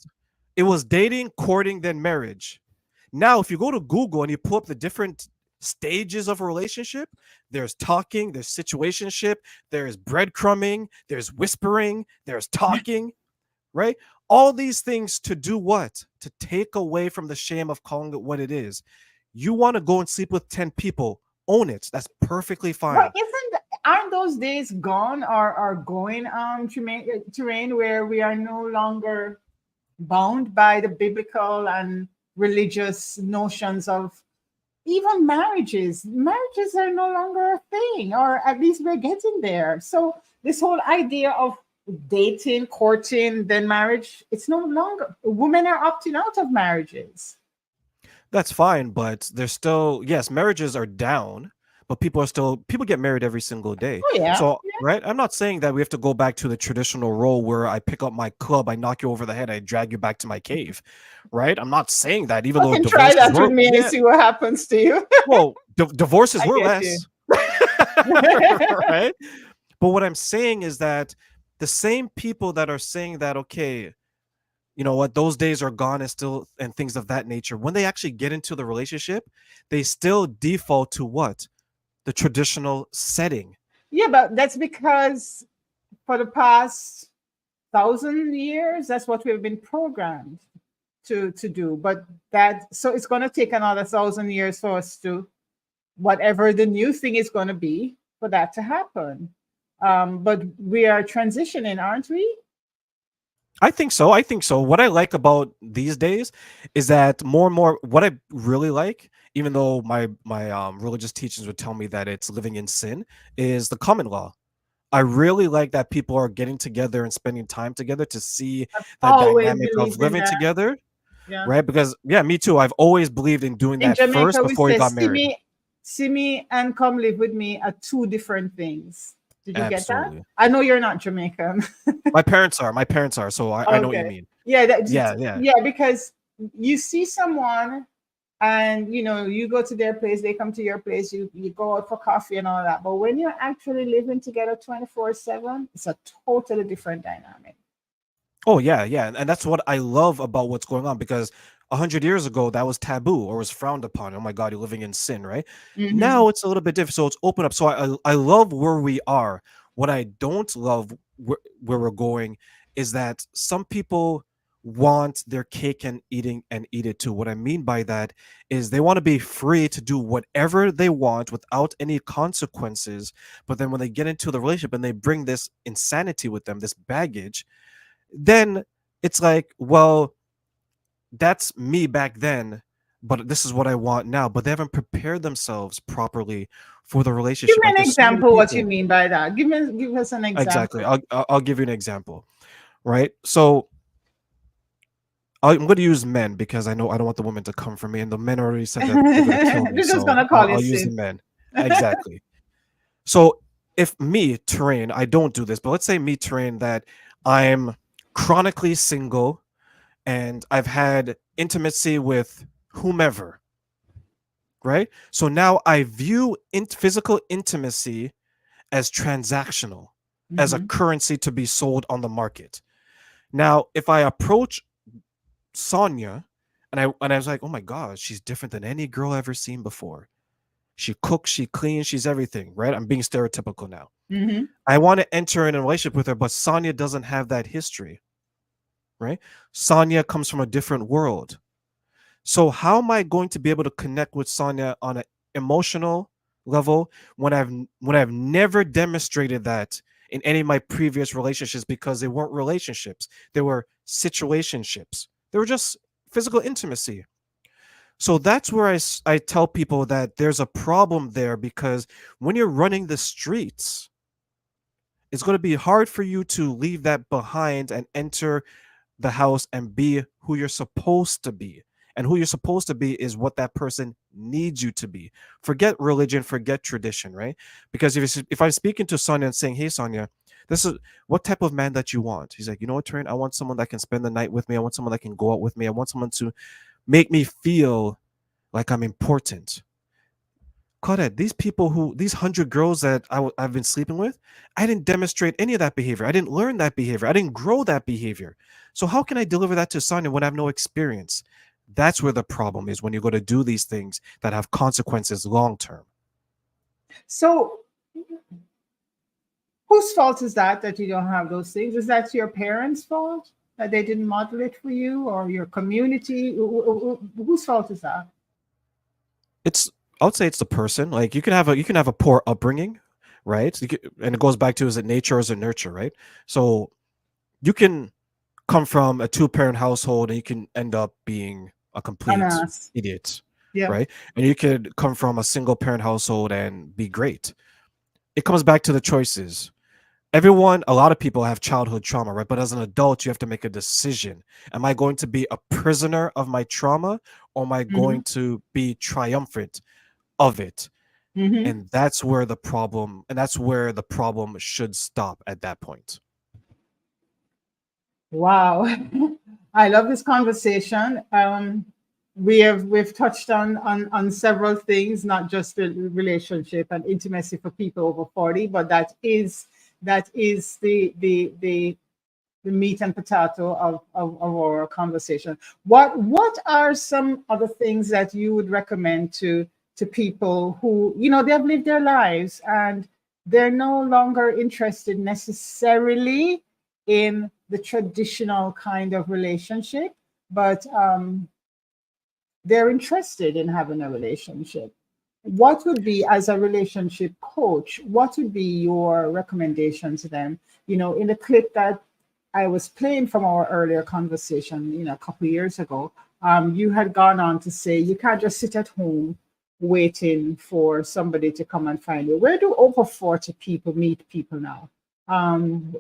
it was dating, courting, then marriage. Now, if you go to Google and you pull up the different stages of a relationship, there's talking, there's situationship, there's breadcrumbing, there's whispering, there's talking, right? All these things to do what? To take away from the shame of calling it what it is. You want to go and sleep with 10 people, own it. That's perfectly but fine. aren't those days gone or are going terrain where we are no longer bound by the biblical and religious notions of even marriages? Marriages are no longer a thing, or at least we're getting there. So this whole idea of dating, courting, then marriage, it's no longer. Women are opting out of marriages. That's fine, but there's still, yes, marriages are down, but people get married every single day. Oh yeah, So, yeah. right? I'm not saying that we have to go back to the traditional role where I pick up my club, I knock you over the head, I drag you back to my cave, right? I'm not saying that, even You though can try divorces that with were, me and yeah, see what happens to you. well, divorces I were get you. less, right? But what I'm saying is that the same people that are saying that, okay, you know what, those days are gone and things of that nature, when they actually get into the relationship, they still default to what? The traditional setting. Yeah, but that's because for the past 1,000 years, that's what we've been programmed to do. But so it's going to take another 1,000 years for us to whatever the new thing is going to be for that to happen. But we are transitioning, aren't we? I think so. I think so. What I like about these days is that more and more, what I really like, even though my religious teachings would tell me that it's living in sin, is the common law. I really like that people are getting together and spending time together to see the Always dynamic of believed in living that. together. Yeah. right? Because yeah, me too. I've always believed in doing In that first Jamaica, we before you say, got married. see me and come live with me are two different things. Did you get that? Absolutely. I know you're not Jamaican. My parents are, so I know what you Okay. mean. Yeah, Yeah, yeah. yeah, because you see someone and you go to their place, they come to your place, you go out for coffee and all that. But when you're actually living together 24/7, it's a totally different dynamic. Oh yeah, yeah, and that's what I love about what's going on because 100 years ago that was taboo or was frowned upon. Oh my God, you're living in sin, right? Hmm. Now it's a little bit different, so it's open up. So I love where we are. What I don't love where we're going is that some people want their cake and eat it too. What I mean by that is they want to be free to do whatever they want without any consequences. But then when they get into the relationship and they bring this insanity with them, this baggage, then it's like, well, that's me back then, but this is what I want now. But they haven't prepared themselves properly for the Give relationship. me Like an there's so many example what you people. mean by that. Give us an Exactly. example. I'll give you an example, right? So I'm going to use men because I know I don't want the women to come for me, and the men already said that they're going to kill me. They're just So gonna call you I'll use the sin. men. Exactly. So if me, Terrain, I don't do this, but let's say me, Terrain, that I'm chronically single and I've had intimacy with whomever, right? So now I view physical intimacy as transactional, as a Hmm. currency to be sold on the market. Now, if I approach Sonia and I was like, oh my God, she's different than any girl I've ever seen before. She cooks, she cleans, she's everything, right? I'm being stereotypical now. Hmm. I want to enter in a relationship with her, but Sonia doesn't have that history, right? Sonia comes from a different world. So how am I going to be able to connect with Sonia on an emotional level when I've never demonstrated that in any of my previous relationships because they weren't relationships. They were situationships. They were just physical intimacy. So that's where I tell people that there's a problem there because when you're running the streets, it's going to be hard for you to leave that behind and enter the house and be who you're supposed to be. And who you're supposed to be is what that person needs you to be. Forget religion, forget tradition, right? Because if I'm speaking to Sonia and saying, "Hey, Sonia, this is what type of man that you want." He's like, "You know what, Trent? I want someone that can spend the night with me. I want someone that can go out with me. I want someone to make me feel like I'm important." Claudette, these 100 girls that I've been sleeping with, I didn't demonstrate any of that behavior. I didn't learn that behavior. I didn't grow that behavior. So how can I deliver that to Sonia when I have no experience? That's where the problem is when you go to do these things that have consequences long term. So whose fault is that you don't have those things? Is that your parents' fault that they didn't model it for you, or your community? Whose fault is that? It's I would say it's the person. Like you can have a poor upbringing, right? And it goes back to, is it nature or is it nurture, right? So you can come from a two-parent household and you can end up being a An complete ass. idiot, Yeah. right? And you could come from a single parent household and be great. It comes back to the choices. A lot of people have childhood trauma, right? But as an adult, you have to make a decision. Am I going to be a prisoner of my trauma, or am I Hmm. going to be triumphant of it? Hmm. And that's where the problem should stop at that point. Wow. I love this conversation. We've touched on several things, not just the relationship and intimacy for people over 40, but that is the meat and potato of our conversation. What are some other things that you would recommend to people who, they have lived their lives and they're no longer interested necessarily in the traditional kind of relationship, but they're interested in having a relationship? What would be, as a relationship coach, what would be your recommendation to them? In the clip that I was playing from our earlier conversation, a couple of years ago, you had gone on to say you can't just sit at home waiting for somebody to come and find you. Where do over 40 people meet people now?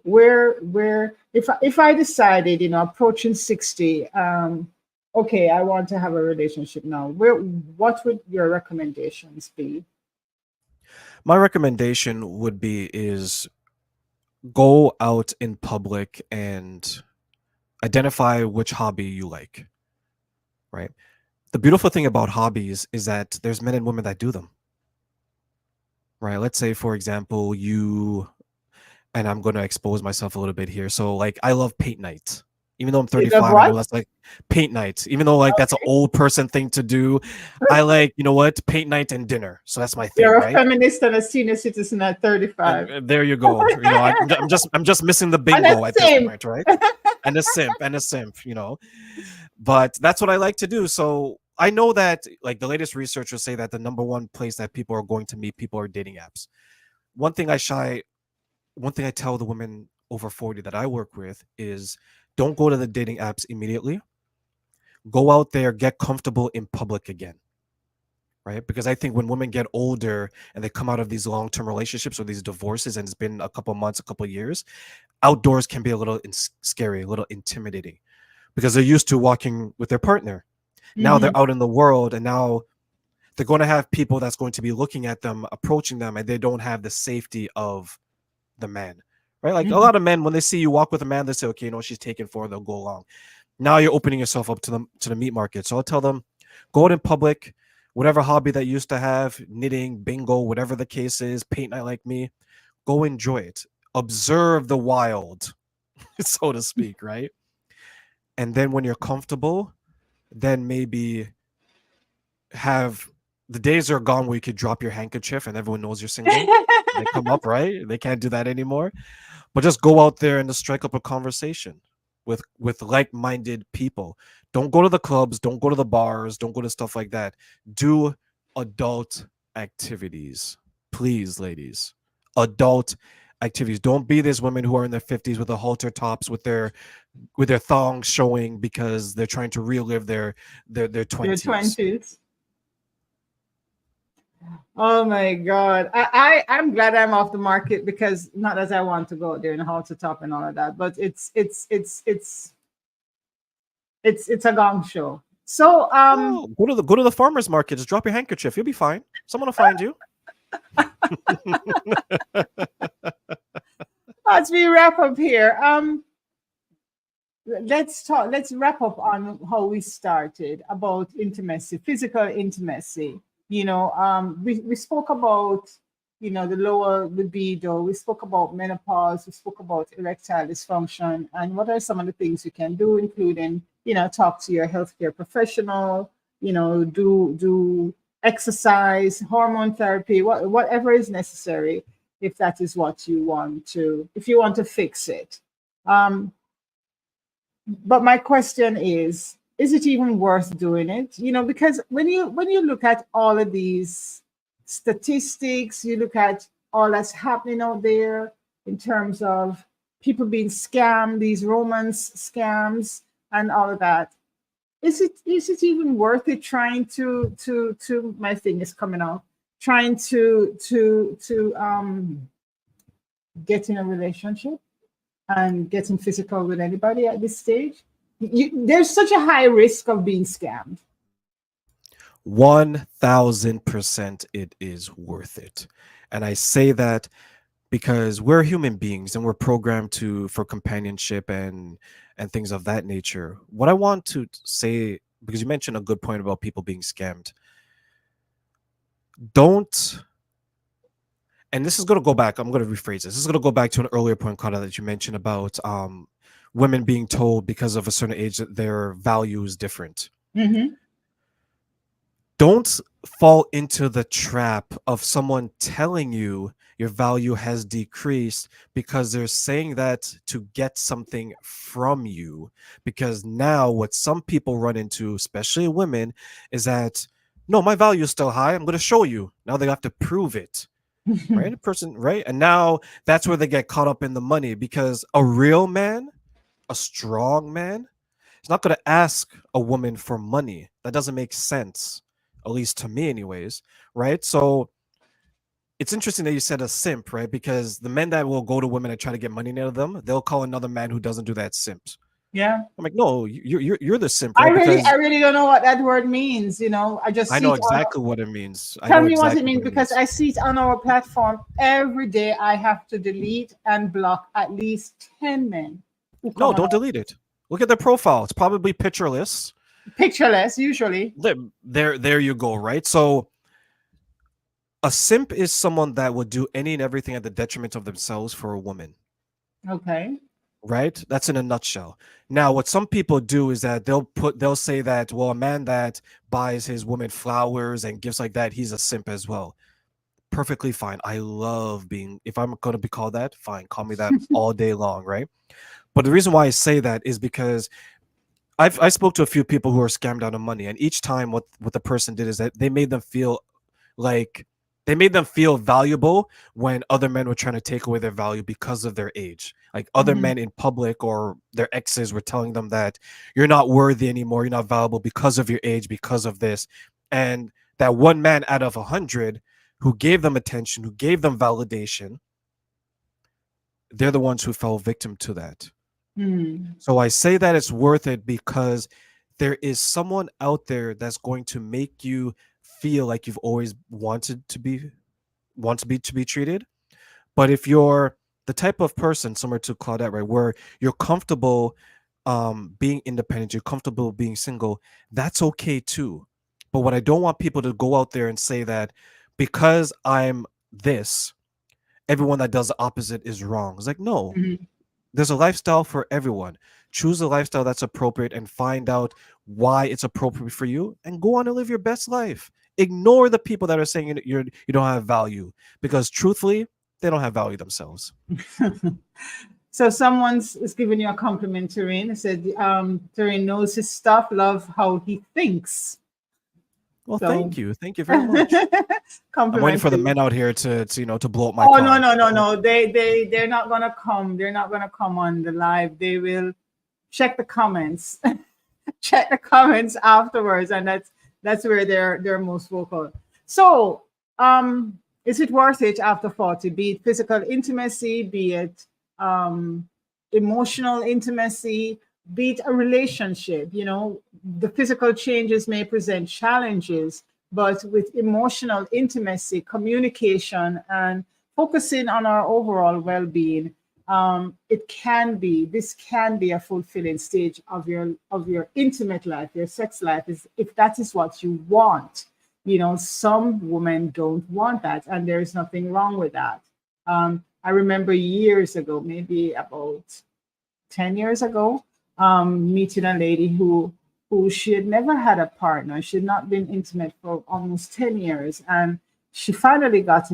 Where if I decided, approaching 60, okay, I want to have a relationship now. What would your recommendations be? My recommendation would be is go out in public and identify which hobby you like, right? The beautiful thing about hobbies is that there's men and women that do them, right? Let's say, for example, you and I'm going to expose myself a little bit here. So, like, I love paint night. Even though I'm You love 35, I know what? that's like paint night. Even though like that's an old person thing to do, I like, you know what, paint night and dinner. So that's my thing, You're a right? feminist and a senior citizen at 35. There you go. You know, I'm just missing the And the bingo at this same. point, right? And a simp, you know. But that's what I like to do. So I know that like the latest researchers say that the number one place that people are going to meet people are dating apps. One thing I shy one thing I tell the women over 40 that I work with is don't go to the dating apps immediately. Go out there, get comfortable in public again, right? Because I think when women get older and they come out of these long-term relationships or these divorces and it's been a couple months, a couple years, outdoors can be a little scary, a little intimidating because they're used to walking with their partner. Now Hmm. they're out in the world and now they're going to have people that's going to be looking at them, approaching them, and they don't have the safety of the man, right? Like a Hmm. lot of men, when they see you walk with a man, they say, okay, you know, she's taken for, they'll go along. Now you're opening yourself up to the meat market. So I'll tell them, go out in public, whatever hobby that you used to have, knitting, bingo, whatever the case is, paint night like me, go enjoy it. Observe the wild, so to speak, right? And then when you're comfortable, then maybe have the days are gone where you could drop your handkerchief and everyone knows you're single. They come up, right? They can't do that anymore. But just go out there and just strike up a conversation with like-minded people. Don't go to the clubs, don't go to the bars, don't go to stuff like that. Do adult activities, please, ladies. Adult activities. Don't be these women who are in their 50s with the halter tops with their thongs showing because they're trying to relive their Your 20s. 20s. Oh my God. I'm glad I'm off the market because not as I want to go out there and how to top and all of that, but it's a gong show. So Oh, go to the farmers market. Just drop your handkerchief. You'll be fine. Someone will find you. as we wrap up here, let's wrap up on how we started about intimacy, physical intimacy. We spoke about, the lower libido, we spoke about menopause, we spoke about erectile dysfunction, and what are some of the things you can do, including, talk to your healthcare professional, do exercise, hormone therapy, whatever is necessary, if that is what you want to, if you want to fix it. Um, but my question is it even worth doing it? Because when you look at all of these statistics, you look at all that's happening out there in terms of people being scammed, these romance scams and all of that. Is it even worth it trying to my thing is coming out, trying to get in a relationship and getting physical with anybody at this stage? There's such a high risk of being scammed. 1000% it is worth it. And I say that because we're human beings and we're programmed to for companionship and things of that nature. What I want to say, because you mentioned a good point about people being scammed, don't, and this is going to go back, I'm going to rephrase this is going to go back to an earlier point, Carla, that you mentioned about women being told because of a certain age that their value is different. Hmm. Don't fall into the trap of someone telling you your value has decreased because they're saying that to get something from you. Because now, what some people run into, especially women, is that no, my value is still high. I'm going to show you. Now they have to prove it, right? A person, right? And now that's where they get caught up in the money because a real man, a strong man, is not going to ask a woman for money. That doesn't make sense, at least to me, anyways, right? So it's interesting that you said a simp, right? Because the men that will go to women and try to get money out of them, they'll call another man who doesn't do that simp, Yeah. I'm like, no, you're the simp, I right? really, I Because really don't know what that word means. I just I see know it on. exactly what it means. I Tell know me what it exactly means what it because means. I see it on our platform every day. I have to delete and block at least 10 men who come No, on don't our delete it. Look at their profile. It's probably pictureless. pictureless usually. There you go, right? So a simp is someone that would do any and everything at the detriment of themselves for a woman, Okay. right? That's in a nutshell. Now, what some people do is that they'll say that, well, a man that buys his woman flowers and gifts like that, he's a simp as well. Perfectly fine. I love being, if I'm going to be called that, fine, call me that all day long, right? But the reason why I say that is because I spoke to a few people who were scammed out of money, and each time what the person did is that they made them feel like they made them feel valuable when other men were trying to take away their value because of their age. Like other Mhm. men in public or their exes were telling them that you're not worthy anymore, you're not valuable because of your age, because of this. And that one man out of 100 who gave them attention, who gave them validation, they're the ones who fell victim to that. Hmm. So I say that it's worth it because there is someone out there that's going to make you feel like you've always wanted to be treated. But if you're the type of person similar to Claudette, right, where you're comfortable being independent, you're comfortable being single, that's okay too. But what I don't want people to go out there and say that because I'm this, everyone that does the opposite is wrong. It's like, no, Mhm. there's a lifestyle for everyone. Choose a lifestyle that's appropriate and find out why it's appropriate for you and go on and live your best life. Ignore the people that are saying you don't have value because truthfully, they don't have value themselves. So someone's is giving you a compliment, Terraine. It said, Terraine knows his stuff, love how he thinks. Well, So thank you. Thank you very much. I'm waiting compliment for the to you. men out here to blow up my Oh no, car. no, no, no. They're not gonna come. They're not gonna come on the live. They will check the comments. Check the comments afterwards, and that's where they're most vocal. So, is it worth it after 40? Be it physical intimacy, be it um, emotional intimacy, be it a relationship. The physical changes may present challenges, but with emotional intimacy, communication, and focusing on our overall well-being, this can be a fulfilling stage of your intimate life, your sex life, is if that is what you want. Some women don't want that, and there is nothing wrong with that. I remember years ago, maybe about 10 years ago, meeting a lady who she had never had a partner. She had not been intimate for almost 10 years, and she finally got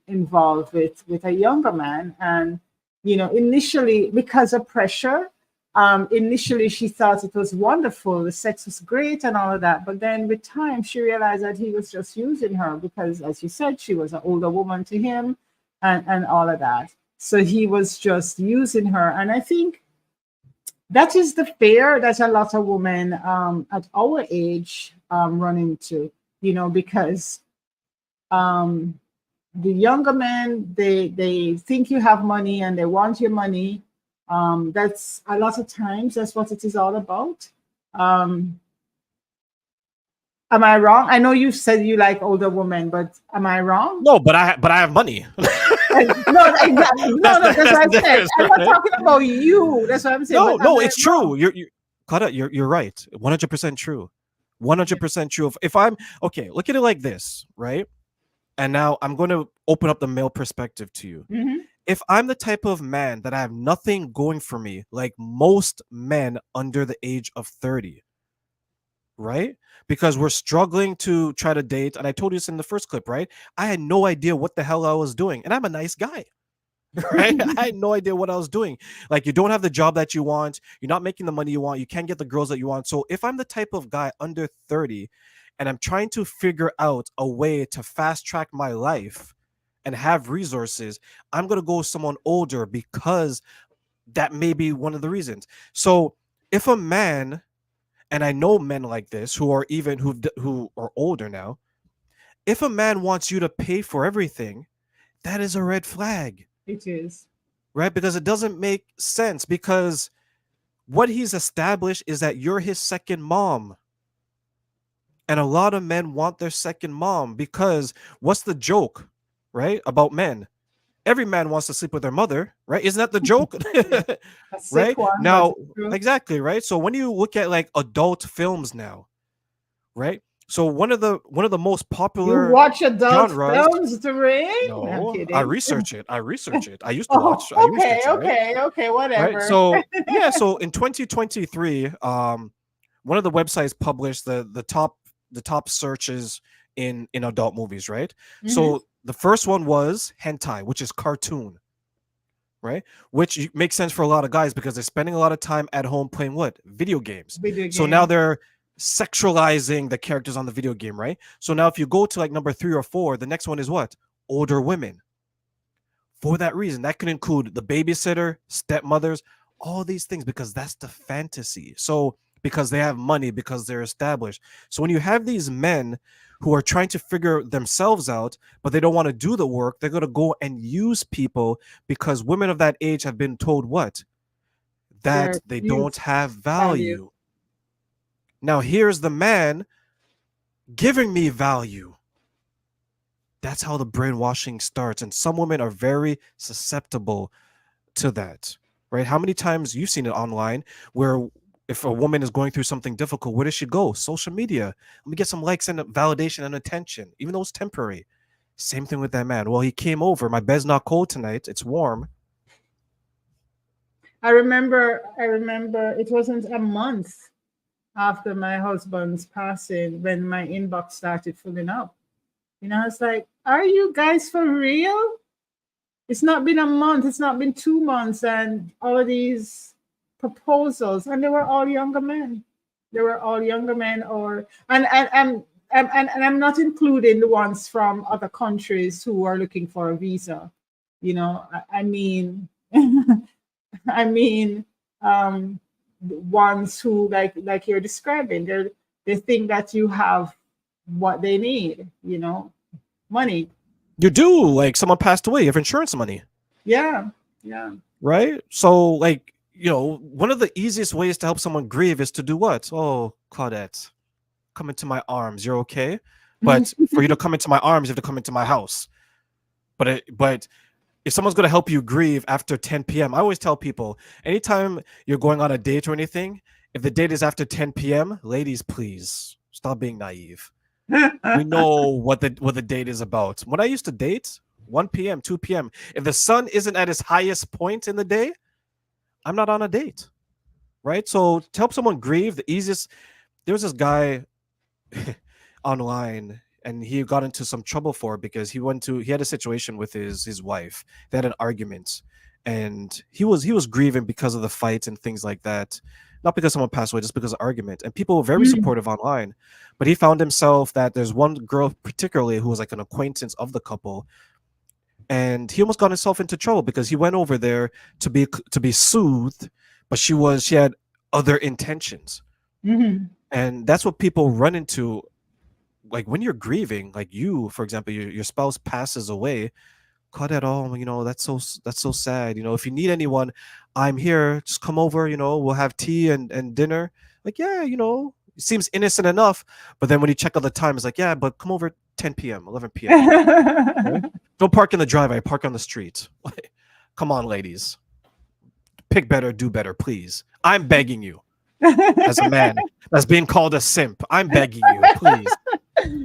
involved with a younger man. And initially, because of pressure, initially she thought it was wonderful, the sex was great and all of that. But then with time, she realized that he was just using her because, as you said, she was an older woman to him, and all of that. So he was just using her. And I think that is the fear that a lot of women at our age run into, because um, the younger men, they think you have money and they want your money. That's a lot of times that's what it is all about. Um, am I wrong? I know you said you like older women, but am I wrong? No, but I have money. No, exactly. No, no, that's That's what the I said. difference, I'm not right? talking about you. That's what I'm saying. No, But am no, I it's wrong? true. Claudia, you're right. 100% true. 100% true. If I'm okay, look at it like this, right? And now I'm going to open up the male perspective to you. Mhm. If I'm the type of man that I have nothing going for me, like most men under the age of 30, right? Because we're struggling to try to date. And I told you this in the first clip, right? I had no idea what the hell I was doing. And I'm a nice guy. Right? I had no idea what I was doing. Like, you don't have the job that you want, you're not making the money you want, you can't get the girls that you want. So if I'm the type of guy under 30 and I'm trying to figure out a way to fast track my life and have resources, I'm going to go with someone older because that may be one of the reasons. So if a man, and I know men like this who are even who are older now, if a man wants you to pay for everything, that is a red flag, It is. right? Because it doesn't make sense. Because what he's established is that you're his second mom. And a lot of men want their second mom because what's the joke, right? About men. Every man wants to sleep with their mother, right? Isn't that the joke? A sick Right? one, but Now, it's true. exactly, right? So when you look at like adult films now, right? So one of the most You popular watch adult genres. films, Terraine? I'm No, I kidding. research it. I research it. I used to Oh, watch. I used okay, it, right? okay, okay, Right. whatever. So yeah. So in 2023, one of the websites published the top searches in adult movies, right? Hmm. So the first one was hentai, which is cartoon, right? Which makes sense for a lot of guys because they're spending a lot of time at home playing what? Video games. Video So now game. they're sexualizing the characters on the video game, right? So now if you go to like number 3 or 4, the next one is what? Older women. For that reason, that could include the babysitter, stepmothers, all these things because that's the fantasy. So because they have money, because they're established. So when you have these men who are trying to figure themselves out, but they don't want to do the work, they're going to go and use people because women of that age have been told what? That Their they don't youth have value. value. Now here's the man giving me value. That's how the brainwashing starts. And some women are very susceptible to that, right? How many times you've seen it online where if a woman is going through something difficult, where does she go? Social media. Let me get some likes and validation and attention, even though it's temporary. Same thing with that man. Well, he came over. My bed's not cold tonight. It's warm. I remember it wasn't a month after my husband's passing when my inbox started filling up. I was like, are you guys for real? It's not been a month, it's not been 2 months, and all of these proposals, and they were all younger men. They were all younger men, or and I'm not including the ones from other countries who are looking for a visa. I mean, I mean, the ones who like you're describing, they think that you have what they need, money. You do. Like someone passed away, you have insurance money, Yeah, yeah. right? So, like, one of the easiest ways to help someone grieve is to do what? Oh, Claudette, come into my arms. You're okay. But for you to come into my arms, you have to come into my house. But if someone's going to help you grieve after 10 p.m., I always tell people anytime you're going on a date or anything, if the date is after 10 p.m., ladies, please stop being naive. We know what the date is about. When I used to date, 1 p.m., 2 p.m., if the sun isn't at its highest point in the day, I'm not on a date, right? So to help someone grieve, the easiest, there was this guy online and he got into some trouble for it because he had a situation with his wife. They had an argument and he was grieving because of the fight and things like that, not because someone passed away, just because of argument. And people were very Mm. supportive online, but he found himself that there's one girl particularly who was like an acquaintance of the couple, and he almost got himself into trouble because he went over there to be soothed, but she had other intentions. Mhm. And that's what people run into, like when you're grieving, like you, for example, your spouse passes away. Cut it all, that's so sad. If you need anyone, I'm here, just come over, we'll have tea and dinner. Like, yeah, it seems innocent enough, but then when you check out the time, it's like, yeah, but come over 10 p.m, 11 p.m. Right? Don't park in the driveway, park on the street. Come on, ladies, pick better, do better, please. I'm begging you, as a man that's being called a simp, I'm begging you, please.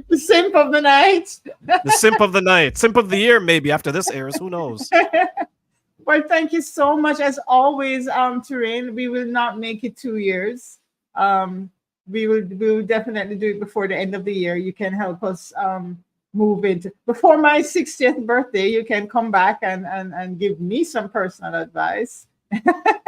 The simp of the night. The simp of the night, simp of the year, maybe after this airs, who knows? Well, thank you so much as always, Terraine. We will not make it 2 years. We will definitely do it before the end of the year. You can help us move it before my 60th birthday. You can come back and give me some personal advice.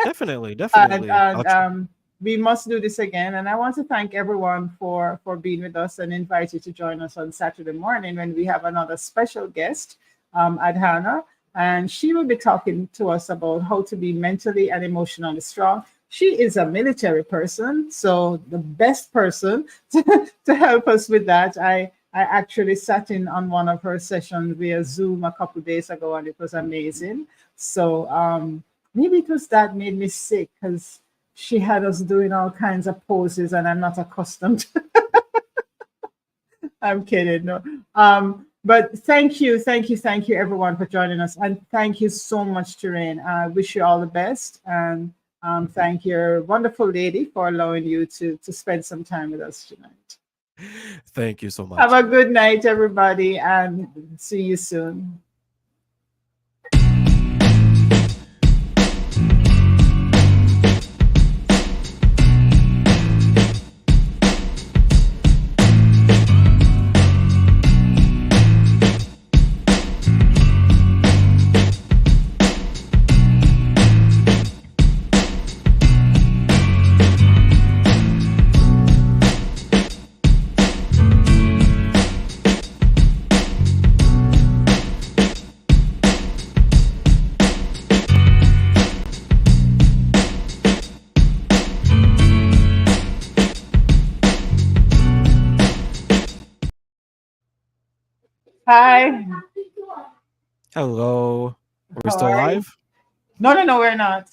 Definitely, and, definitely. and we must do this again. And I want to thank everyone for being with us and invite you to join us on Saturday morning when we have another special guest, Adhana, and she will be talking to us about how to be mentally and emotionally strong. She is a military person, so the best person to help us with that. I actually sat in on one of her sessions via Zoom a couple of days ago, and it was amazing. So maybe it was that made me sick because she had us doing all kinds of poses, and I'm not accustomed. I'm kidding. No. But thank you, thank you, thank you, everyone, for joining us, and thank you so much, Terraine. I wish you all the best, and thank your wonderful lady for allowing you to spend some time with us tonight. Thank you so Have much. a good night, everybody, and see you soon. Hi. Hello. We're How still are you? live? No, no, no, we're not.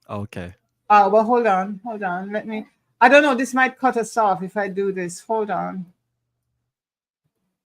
Okay. Well, hold on, hold on. Let me. I don't know. This might cut us off if I do this. Hold on.